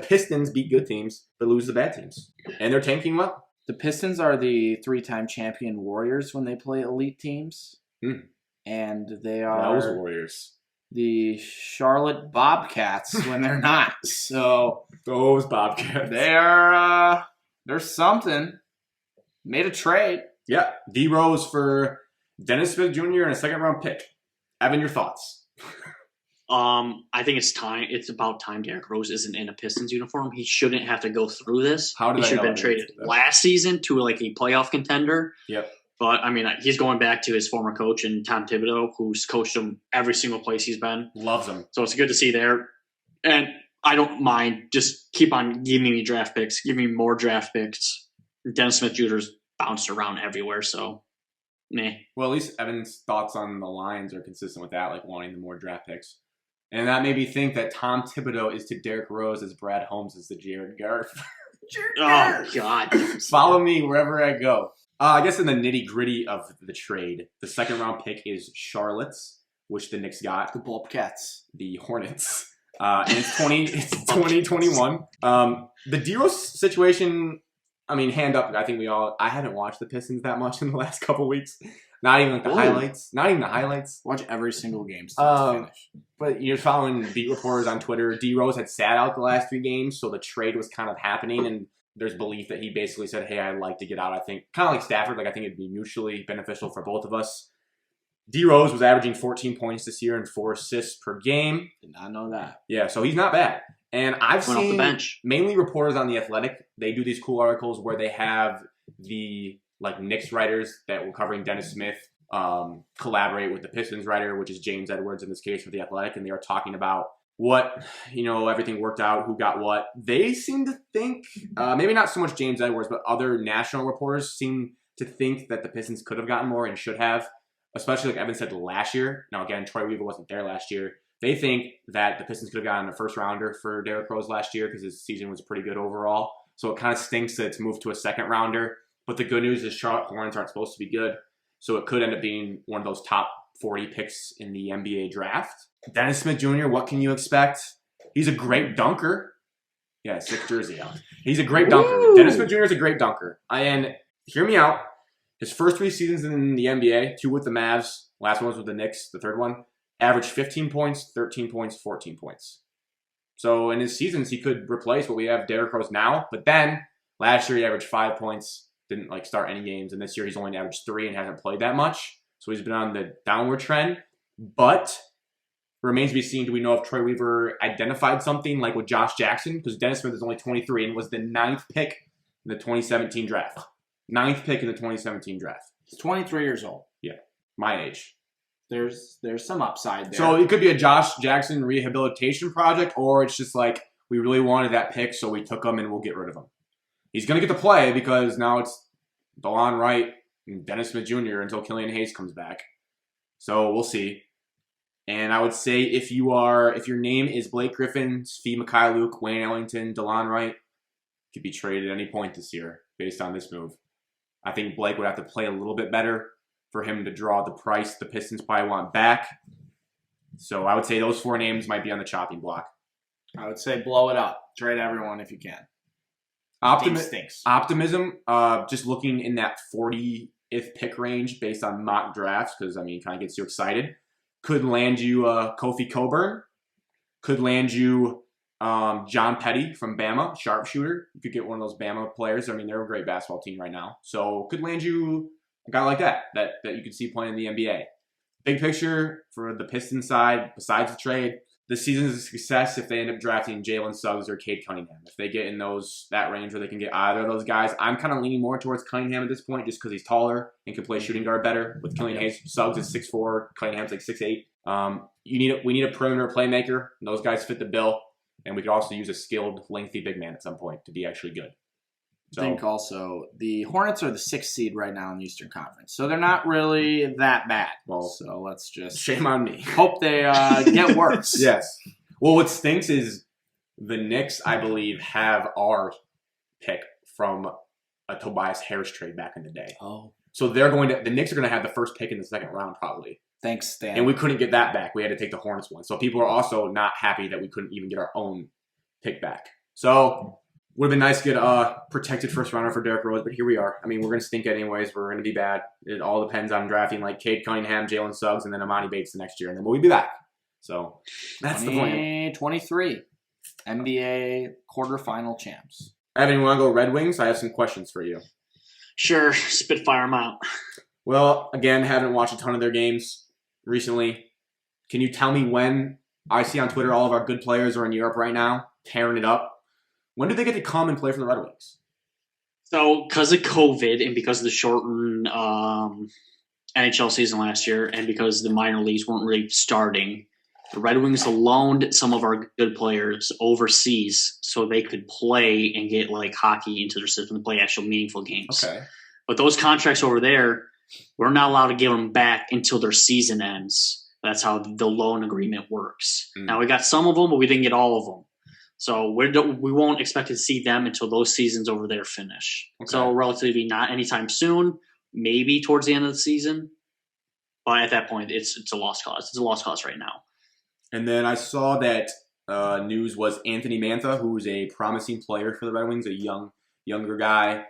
Pistons beat good teams, but lose the bad teams, and they're tanking well. The Pistons are the 3-time champion Warriors when they play elite teams. And they are Those Warriors. the Charlotte Bobcats when they're not. So Those Bobcats. they're something. Made a trade. Yeah, D Rose for Dennis Smith Jr. and a 2nd-round pick. Evan, your thoughts? I think it's time. It's about time Derrick Rose isn't in a Pistons uniform. He shouldn't have to go through this. How did he I should have know been that? traded last season to like a playoff contender. Yep. But I mean, he's going back to his former coach and Tom Thibodeau, who's coached him every single place he's been. Loves him. So it's good to see there. And I don't mind. Just keep on giving me draft picks. Give me more draft picks. Dennis Smith Jr.'s bounced around everywhere. So, meh. Well, at least Evan's thoughts on the Lions are consistent with that, like wanting the more draft picks. And that made me think that Tom Thibodeau is to Derrick Rose as Brad Holmes is to Jared Goff. Oh, God. Follow me wherever I go. I guess in the nitty-gritty of the trade, the 2nd-round pick is Charlotte's, which the Knicks got. The Bobcats. The Hornets. And it's 2021. The D-Rose situation, I mean, hand up, I haven't watched the Pistons that much in the last couple weeks. Not even like the highlights. Not even the highlights. Watch every single game start to finish. But you're following beat reporters on Twitter. D Rose had sat out the last 3 games, so the trade was kind of happening, and there's belief that he basically said, hey, I'd like to get out. I think, kind of like Stafford, I think it'd be mutually beneficial for both of us. D Rose was averaging 14 points this year and 4 assists per game. Did not know that. Yeah, so he's not bad. And I've Went off the seen bench. mainly reporters on The Athletic. They do these cool articles where they have the Knicks writers that were covering Dennis Smith collaborate with the Pistons writer, which is James Edwards in this case for The Athletic, and they are talking about what, everything worked out, who got what. They seem to think, maybe not so much James Edwards, but other national reporters seem to think that the Pistons could have gotten more and should have, especially like Evan said last year. Now, again, Troy Weaver wasn't there last year. They think that the Pistons could have gotten a 1st-rounder for Derrick Rose last year because his season was pretty good overall. So it kind of stinks that it's moved to a 2nd-rounder. But the good news is Charlotte Hornets aren't supposed to be good. So it could end up being one of those top 40 picks in the NBA draft. Dennis Smith Jr., what can you expect? He's a great dunker. Yeah, 6 jersey out. He's a great dunker. Woo! Dennis Smith Jr. is a great dunker. And hear me out. His first 3 seasons in the NBA, 2 with the Mavs, last one was with the Knicks, the 3rd one, averaged 15 points, 13 points, 14 points. So in his seasons, he could replace what we have Derrick Rose now. But then last year he averaged 5 points, didn't start any games, and this year he's only averaged 3 and hasn't played that much. So he's been on the downward trend. But remains to be seen, do we know if Troy Weaver identified something like with Josh Jackson? Because Dennis Smith is only 23 and was the 9th pick in the 2017 draft. 9th pick in the 2017 draft. He's 23 years old. Yeah, my age. There's some upside there. So it could be a Josh Jackson rehabilitation project, or it's just we really wanted that pick, so we took him and we'll get rid of him. He's going to get to play because now it's DeLon Wright and Dennis Smith Jr. until Killian Hayes comes back. So we'll see. And I would say if your name is Blake Griffin, Svi Mikhailuk, Wayne Ellington, DeLon Wright, could be traded at any point this year based on this move. I think Blake would have to play a little bit better for him to draw the price the Pistons probably want back. So I would say those 4 names might be on the chopping block. I would say blow it up. Trade everyone if you can. Stinks. Optimism, just looking in that 40th pick range based on mock drafts, because, kind of gets you excited. Could land you Kofi Coburn. Could land you John Petty from Bama, sharpshooter. You could get one of those Bama players. They're a great basketball team right now. So could land you a guy like that you could see playing in the NBA. big picture for the Pistons side, besides the trade, the season's a success if they end up drafting Jalen Suggs or Cade Cunningham. If they get in that range where they can get either of those guys, I'm kind of leaning more towards Cunningham at this point just because he's taller and can play shooting guard better. With Cunningham, Suggs is 6'4", Cunningham's like 6'8". We need a perimeter playmaker. And those guys fit the bill, and we could also use a skilled, lengthy big man at some point to be actually good. So, I think also the Hornets are the 6th seed right now in the Eastern Conference, so they're not really that bad. Well, so let's just shame on me. Hope they get worse. Yes. Well, what stinks is the Knicks, I believe, have our pick from a Tobias Harris trade back in the day. Oh, so the Knicks are going to have the first pick in the second round probably. Thanks, Stan. And we couldn't get that back. We had to take the Hornets one. So people are also not happy that we couldn't even get our own pick back. So would have been nice to get a protected first rounder for Derrick Rose, but here we are. I mean, we're going to stink anyways. We're going to be bad. It all depends on drafting like Cade Cunningham, Jalen Suggs, and then Amani Bates the next year, and then we'll be back. So that's the plan. 2023 NBA quarterfinal champs. Evan, you want to go Red Wings? I have some questions for you. Sure, spitfire them out. Well, again, haven't watched a ton of their games recently. Can you tell me when? I see on Twitter all of our good players are in Europe right now, tearing it up. When do they get to come and play for the Red Wings? So, because of COVID and because of the shortened NHL season last year and because the minor leagues weren't really starting, the Red Wings loaned some of our good players overseas so they could play and get like hockey into their system to play actual meaningful games. Okay. But those contracts over there, we're not allowed to give them back until their season ends. That's how the loan agreement works. Now, we got some of them, but we didn't get all of them. So we won't expect to see them until those seasons over there finish. Okay. So relatively not anytime soon, maybe towards the end of the season. But at that point, it's a lost cause. It's a lost cause right now. And then I saw that news was Anthony Mantha, who is a promising player for the Red Wings, a younger guy,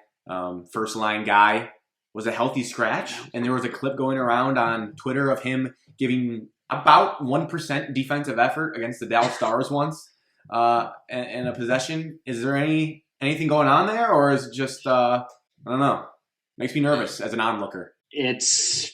first-line guy, was a healthy scratch. And there was a clip going around on Twitter of him giving about 1% defensive effort against the Dallas Stars once. And a possession. Is there anything going on there, or is it just I don't know? Makes me nervous as an onlooker. There's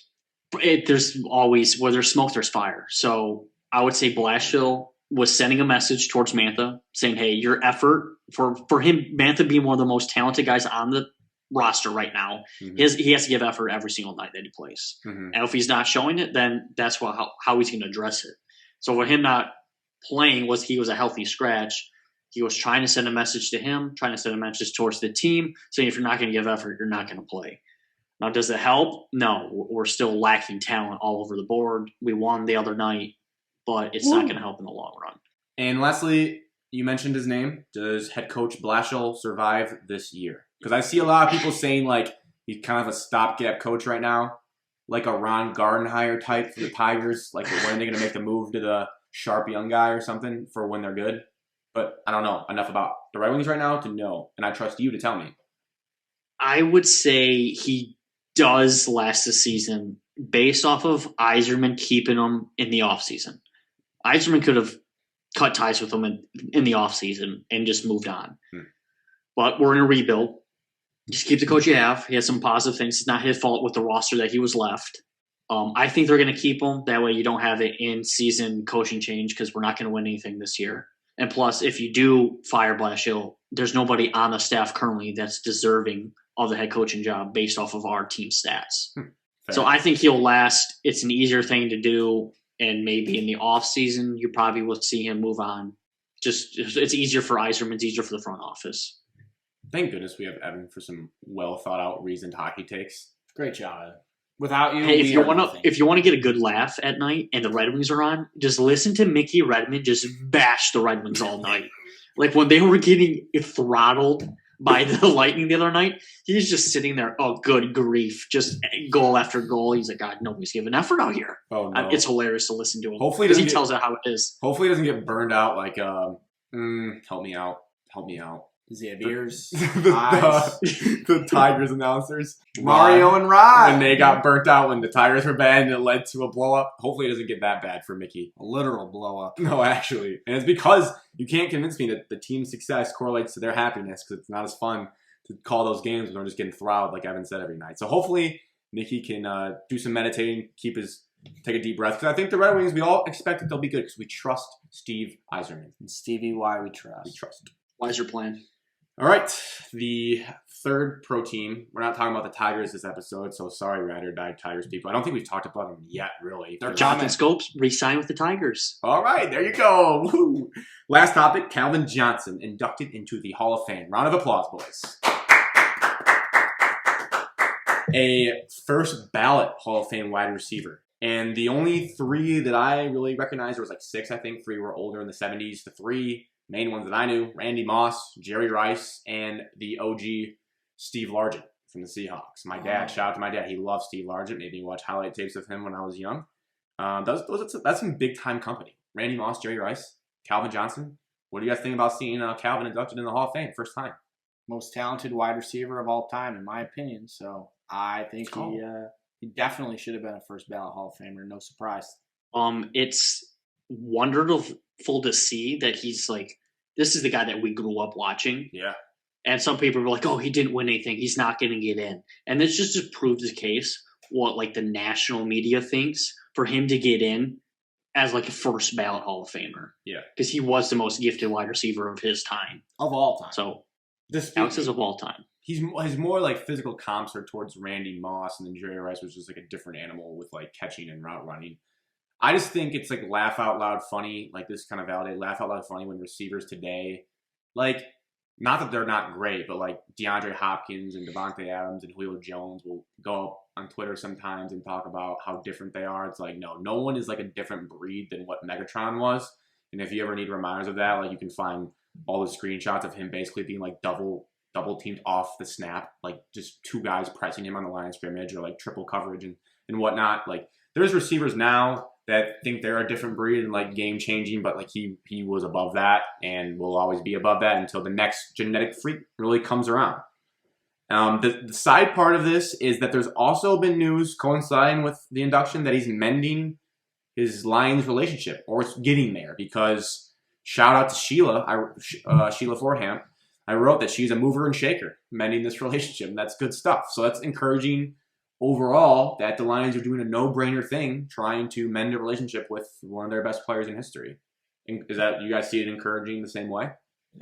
always where there's smoke, there's fire. So I would say Blashill was sending a message towards Mantha saying, "Hey, your effort for him, Mantha being one of the most talented guys on the roster right now, he has to give effort every single night that he plays. And if he's not showing it, then that's how he's going to address it. So for him not playing he was a healthy scratch. He was trying to send a message to him, trying to send a message towards the team, saying if you're not going to give effort, you're not going to play. Now, does it help? No, we're still lacking talent all over the board. We won the other night, but it's not going to help in the long run. And lastly, you mentioned his name. Does head coach Blashill survive this year? Because I see a lot of people saying like he's kind of a stopgap coach right now, like a Ron Gardenhire type for the Tigers. Like when are they going to make the move to the sharp young guy or something for when they're good? But I don't know enough about the Red Wings right now to know, and I trust you to tell me. I would say he does last the season based off of Yzerman keeping him in the offseason. Yzerman could have cut ties with him in the offseason and just moved on. But we're in a rebuild. Just keep the coach you have. He has some positive things. It's not his fault with the roster that he was left. I think they're going to keep him. That way you don't have an in-season coaching change because we're not going to win anything this year. And plus, if you do fire Blashill, there's nobody on the staff currently that's deserving of the head coaching job based off of our team stats. So I think he'll last. It's an easier thing to do, and maybe in the offseason, you probably will see him move on. Just it's easier for Yzerman. It's easier for the front office. Thank goodness we have Evan for some well-thought-out, reasoned hockey takes. Great job. Without you, hey, if you want to get a good laugh at night and the Red Wings are on, just listen to Mickey Redmond just bash the Red Wings all night. Like when they were getting throttled by the Lightning the other night, he's just sitting there. Oh, good grief! Just goal after goal. He's like, God, nobody's giving effort out here. Oh no, it's hilarious to listen to him. Hopefully, he tells it how it is. Hopefully, he doesn't get burned out. Like, help me out. Does he have ears? The Tigers announcers. Mario and Rod. When they got burnt out when the Tigers were bad and it led to a blow-up. Hopefully it doesn't get that bad for Mickey. A literal blow-up. No, actually. And it's because you can't convince me that the team's success correlates to their happiness because it's not as fun to call those games when they're just getting throttled like Evan said every night. So hopefully Mickey can do some meditating, keep his take a deep breath because I think the Red Wings, we all expect that they'll be good because we trust Steve Yzerman. And Stevie, why we trust. We trust. Wiser plan. All right, the third pro team. We're not talking about the Tigers this episode, so sorry, Ride or Die Tigers people. I don't think we've talked about them yet, really. They're Jonathan Scopes re-signed with the Tigers. All right, there you go. Woo. Last topic, Calvin Johnson, inducted into the Hall of Fame. Round of applause, boys. A first ballot Hall of Fame wide receiver. And the only three that I really recognized, there was like six, I think. Three were older in the 70s. The three main ones that I knew, Randy Moss, Jerry Rice, and the OG Steve Largent from the Seahawks. My dad, shout out to my dad. He loves Steve Largent. Made me watch highlight tapes of him when I was young. That's some big-time company. Randy Moss, Jerry Rice, Calvin Johnson. What do you guys think about seeing Calvin inducted in the Hall of Fame first time? Most talented wide receiver of all time, in my opinion. So I think he definitely should have been a first ballot Hall of Famer. No surprise. It's wonderful to see that he's like, this is the guy that we grew up watching. Yeah. And some people were like, oh, he didn't win anything. He's not going to get in. And this just proves the case, what like the national media thinks, for him to get in as like a first ballot Hall of Famer. Yeah. Because he was the most gifted wide receiver of his time. Of all time. So This Alex is of all time. He's more like physical comps are towards Randy Moss, and then Jerry Rice was just like a different animal with like catching and route running. I just think it's like laugh out loud funny, like this kind of validate laugh out loud funny when receivers today, like not that they're not great, but like DeAndre Hopkins and Devontae Adams and Julio Jones will go up on Twitter sometimes and talk about how different they are. It's like no one is like a different breed than what Megatron was. And if you ever need reminders of that, like you can find all the screenshots of him basically being like double teamed off the snap, like just two guys pressing him on the line of scrimmage or like triple coverage and whatnot. Like there's receivers now that think they're a different breed and like game changing, but like he was above that and will always be above that until the next genetic freak really comes around. The side part of this is that there's also been news coinciding with the induction that he's mending his Lions relationship, or it's getting there, because shout out to Sheila Forham. I wrote that she's a mover and shaker mending this relationship, and that's good stuff. So that's encouraging overall that the Lions are doing a no-brainer thing, trying to mend a relationship with one of their best players in history. Is that, you guys see it encouraging the same way?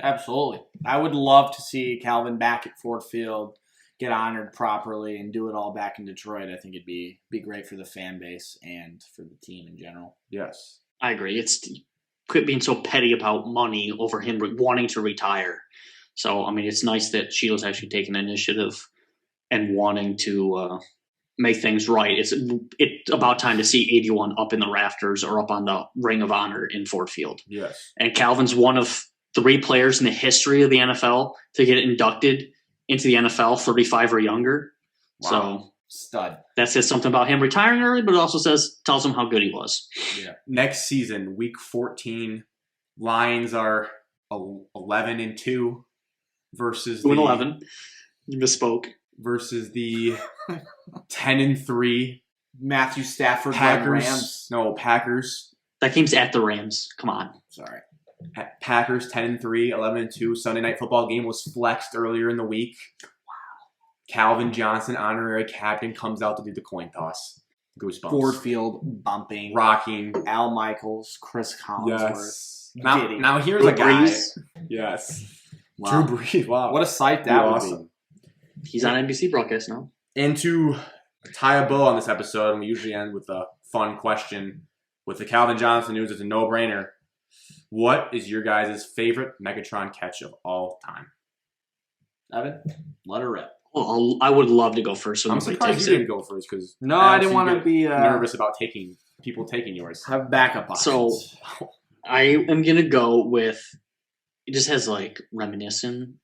Absolutely. I would love to see Calvin back at Ford Field, get honored properly, and do it all back in Detroit. I think it'd be great for the fan base and for the team in general. Yes. I agree. It's quit being so petty about money over him wanting to retire. So, I mean, it's nice that Sheila's actually taking initiative and wanting to make things right. It's about time to see 81 up in the rafters or up on the Ring of Honor in Ford Field. Yes. And Calvin's one of 3 players in the history of the NFL to get inducted into the NFL 35 or younger. Wow. So Stud. that says something about him retiring early, but it also tells him how good he was. Yeah. Next season, week 14, Lions are 11-2 versus 2-11. You misspoke. Versus the 10-3 Matthew Stafford Packers. Rams. No, Packers. That game's at the Rams. Come on. Sorry. Packers 10-3, 11-2. Sunday night football game was flexed earlier in the week. Wow. Calvin Johnson, honorary captain, comes out to do the coin toss. Goosebumps. Ford Field bumping. Rocking. Al Michaels, Chris Collinsworth. Yes. Now here's Drew a guy. Brees. Yes. Wow. Drew Brees. Wow. What a sight that would awesome. be. He's on NBC broadcast now. And to tie a bow on this episode, and we usually end with a fun question, with the Calvin Johnson news, it's a no-brainer. What is your guys' favorite Megatron catch of all time? Evan, let her rip. Well, I would love to go first. So I'm nobody surprised takes you it. didn't go first, because No, I didn't want to be nervous about people taking yours. Have backup options. So I am gonna go with. It just has like reminiscent,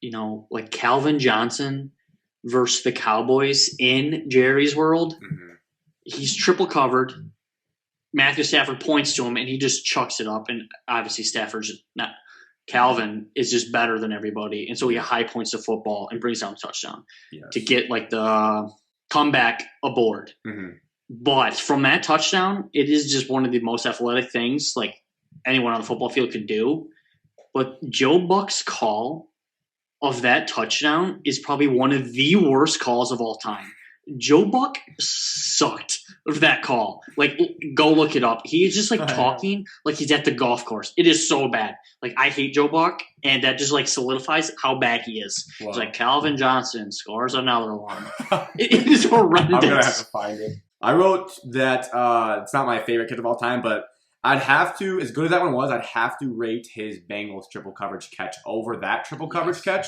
like Calvin Johnson versus the Cowboys in Jerry's world. Mm-hmm. He's triple covered. Matthew Stafford points to him and he just chucks it up. And obviously Calvin is just better than everybody. And so he high points the football and brings down a touchdown to get like the comeback aboard. Mm-hmm. But from that touchdown, it is just one of the most athletic things like anyone on the football field could do. But Joe Buck's call of that touchdown is probably one of the worst calls of all time. Joe Buck sucked of that call. Like, go look it up. He's just like talking like he's at the golf course. It is so bad. Like, I hate Joe Buck, and that just like solidifies how bad he is. Wow. It's like Calvin Johnson scores another one. It is horrendous. I'm gonna have to find it. I wrote that it's not my favorite catch of all time, but I'd have to, as good as that one was, I'd have to rate his Bengals triple coverage catch over that triple coverage catch.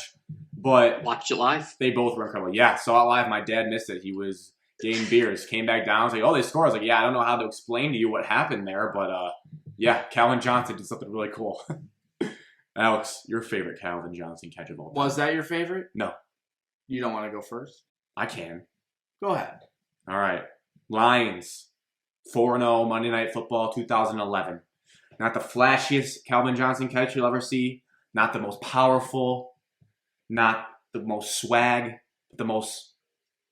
But watched it live. They both were incredible. Yeah, saw it live. My dad missed it. He was getting beers, came back down. I was like, oh, they scored. I was like, yeah, I don't know how to explain to you what happened there, but yeah, Calvin Johnson did something really cool. Alex, your favorite Calvin Johnson catch of all time? Was that your favorite? No. You don't want to go first? I can. Go ahead. All right. Lions, 4-0, Monday Night Football, 2011. Not the flashiest Calvin Johnson catch you'll ever see. Not the most powerful. Not the most swag. The most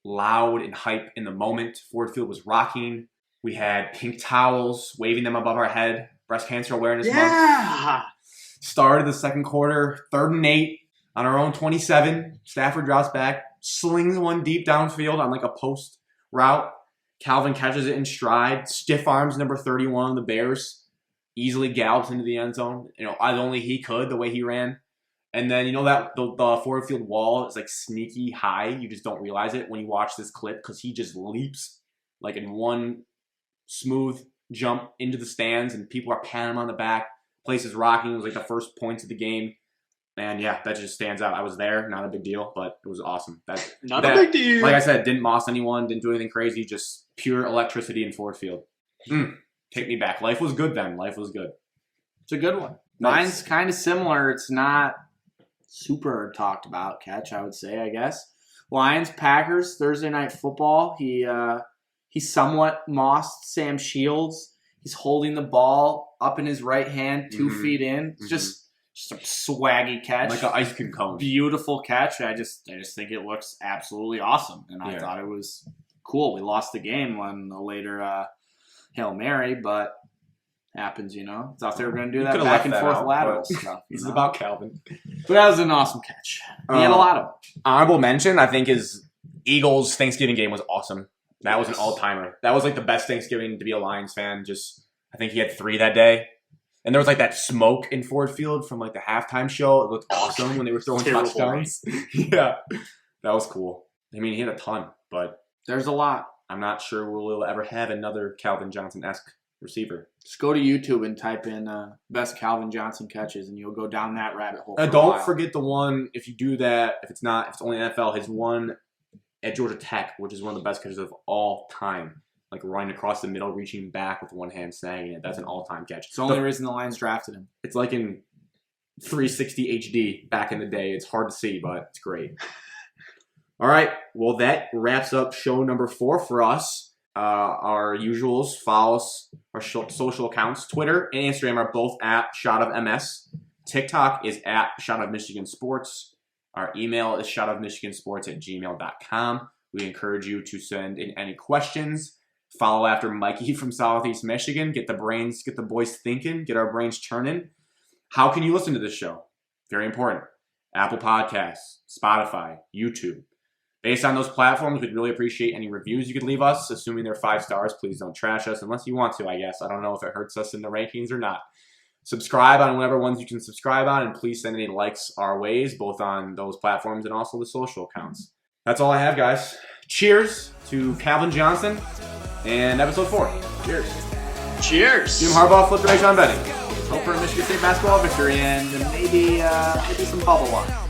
loud and hype in the moment. Ford Field was rocking. We had pink towels, waving them above our head. Breast Cancer Awareness Month. Started the second quarter, 3rd and 8 on our own 27. Stafford drops back, slings one deep downfield on like a post route. Calvin catches it in stride. Stiff arms number 31 of the Bears. Easily gallops into the end zone. You know, as only he could, the way he ran. And then, you know, that the Ford Field wall is like sneaky high. You just don't realize it when you watch this clip because he just leaps like in one smooth jump into the stands and people are patting him on the back. Place is rocking. It was like the first points of the game. And yeah, that just stands out. I was there. Not a big deal, but it was awesome. Not a big deal. Like I said, didn't moss anyone. Didn't do anything crazy. Just pure electricity in Ford Field. Take me back. Life was good then. Life was good. It's a good one. Mine's kind of similar. It's not super talked about catch, I would say, I guess. Lions, Packers, Thursday Night Football. He somewhat mossed Sam Shields. He's holding the ball up in his right hand, 2 feet in. It's just a swaggy catch. Like an ice cream cone. Beautiful catch. I just think it looks absolutely awesome. And I thought it was cool. We lost the game on a later Hail Mary, but happens, you know. Thought they were going to do that back and forth lateral stuff. This is about Calvin. But that was an awesome catch. He had a lot of them. Honorable mention, I think, is Eagles' Thanksgiving game was awesome. That was an all-timer. That was like the best Thanksgiving to be a Lions fan. I think he had 3 that day. And there was like that smoke in Ford Field from like the halftime show. It looked awesome when they were throwing touchdowns. Yeah. That was cool. I mean, he had a ton, but there's a lot. I'm not sure we'll ever have another Calvin Johnson-esque receiver. Just go to YouTube and type in best Calvin Johnson catches, and you'll go down that rabbit hole. Don't forget the one, if you do that, if it's only NFL, his one at Georgia Tech, which is one of the best catches of all time. Like running across the middle, reaching back with one hand, snagging it. That's an all-time catch. It's the only reason the Lions drafted him. It's like in 360 HD back in the day. It's hard to see, but it's great. All right. Well, that wraps up show number 4 for us. Our usuals, follow us, our social accounts. Twitter and Instagram are both at ShotOfMS. TikTok is at ShotOfMichiganSports. Our email is shotofmichigansports@gmail.com. We encourage you to send in any questions. Follow after Mikey from Southeast Michigan. Get the boys thinking. Get our brains churning. How can you listen to this show? Very important. Apple Podcasts, Spotify, YouTube. Based on those platforms, we'd really appreciate any reviews you could leave us, assuming they're 5 stars. Please don't trash us unless you want to, I guess. I don't know if it hurts us in the rankings or not. Subscribe on whatever ones you can subscribe on, and please send any likes our ways, both on those platforms and also the social accounts. That's all I have, guys. Cheers to Calvin Johnson and episode 4. Cheers. Cheers. Jim Harbaugh flipped the race on betting. Hope for a Michigan State basketball victory and maybe some bubble luck.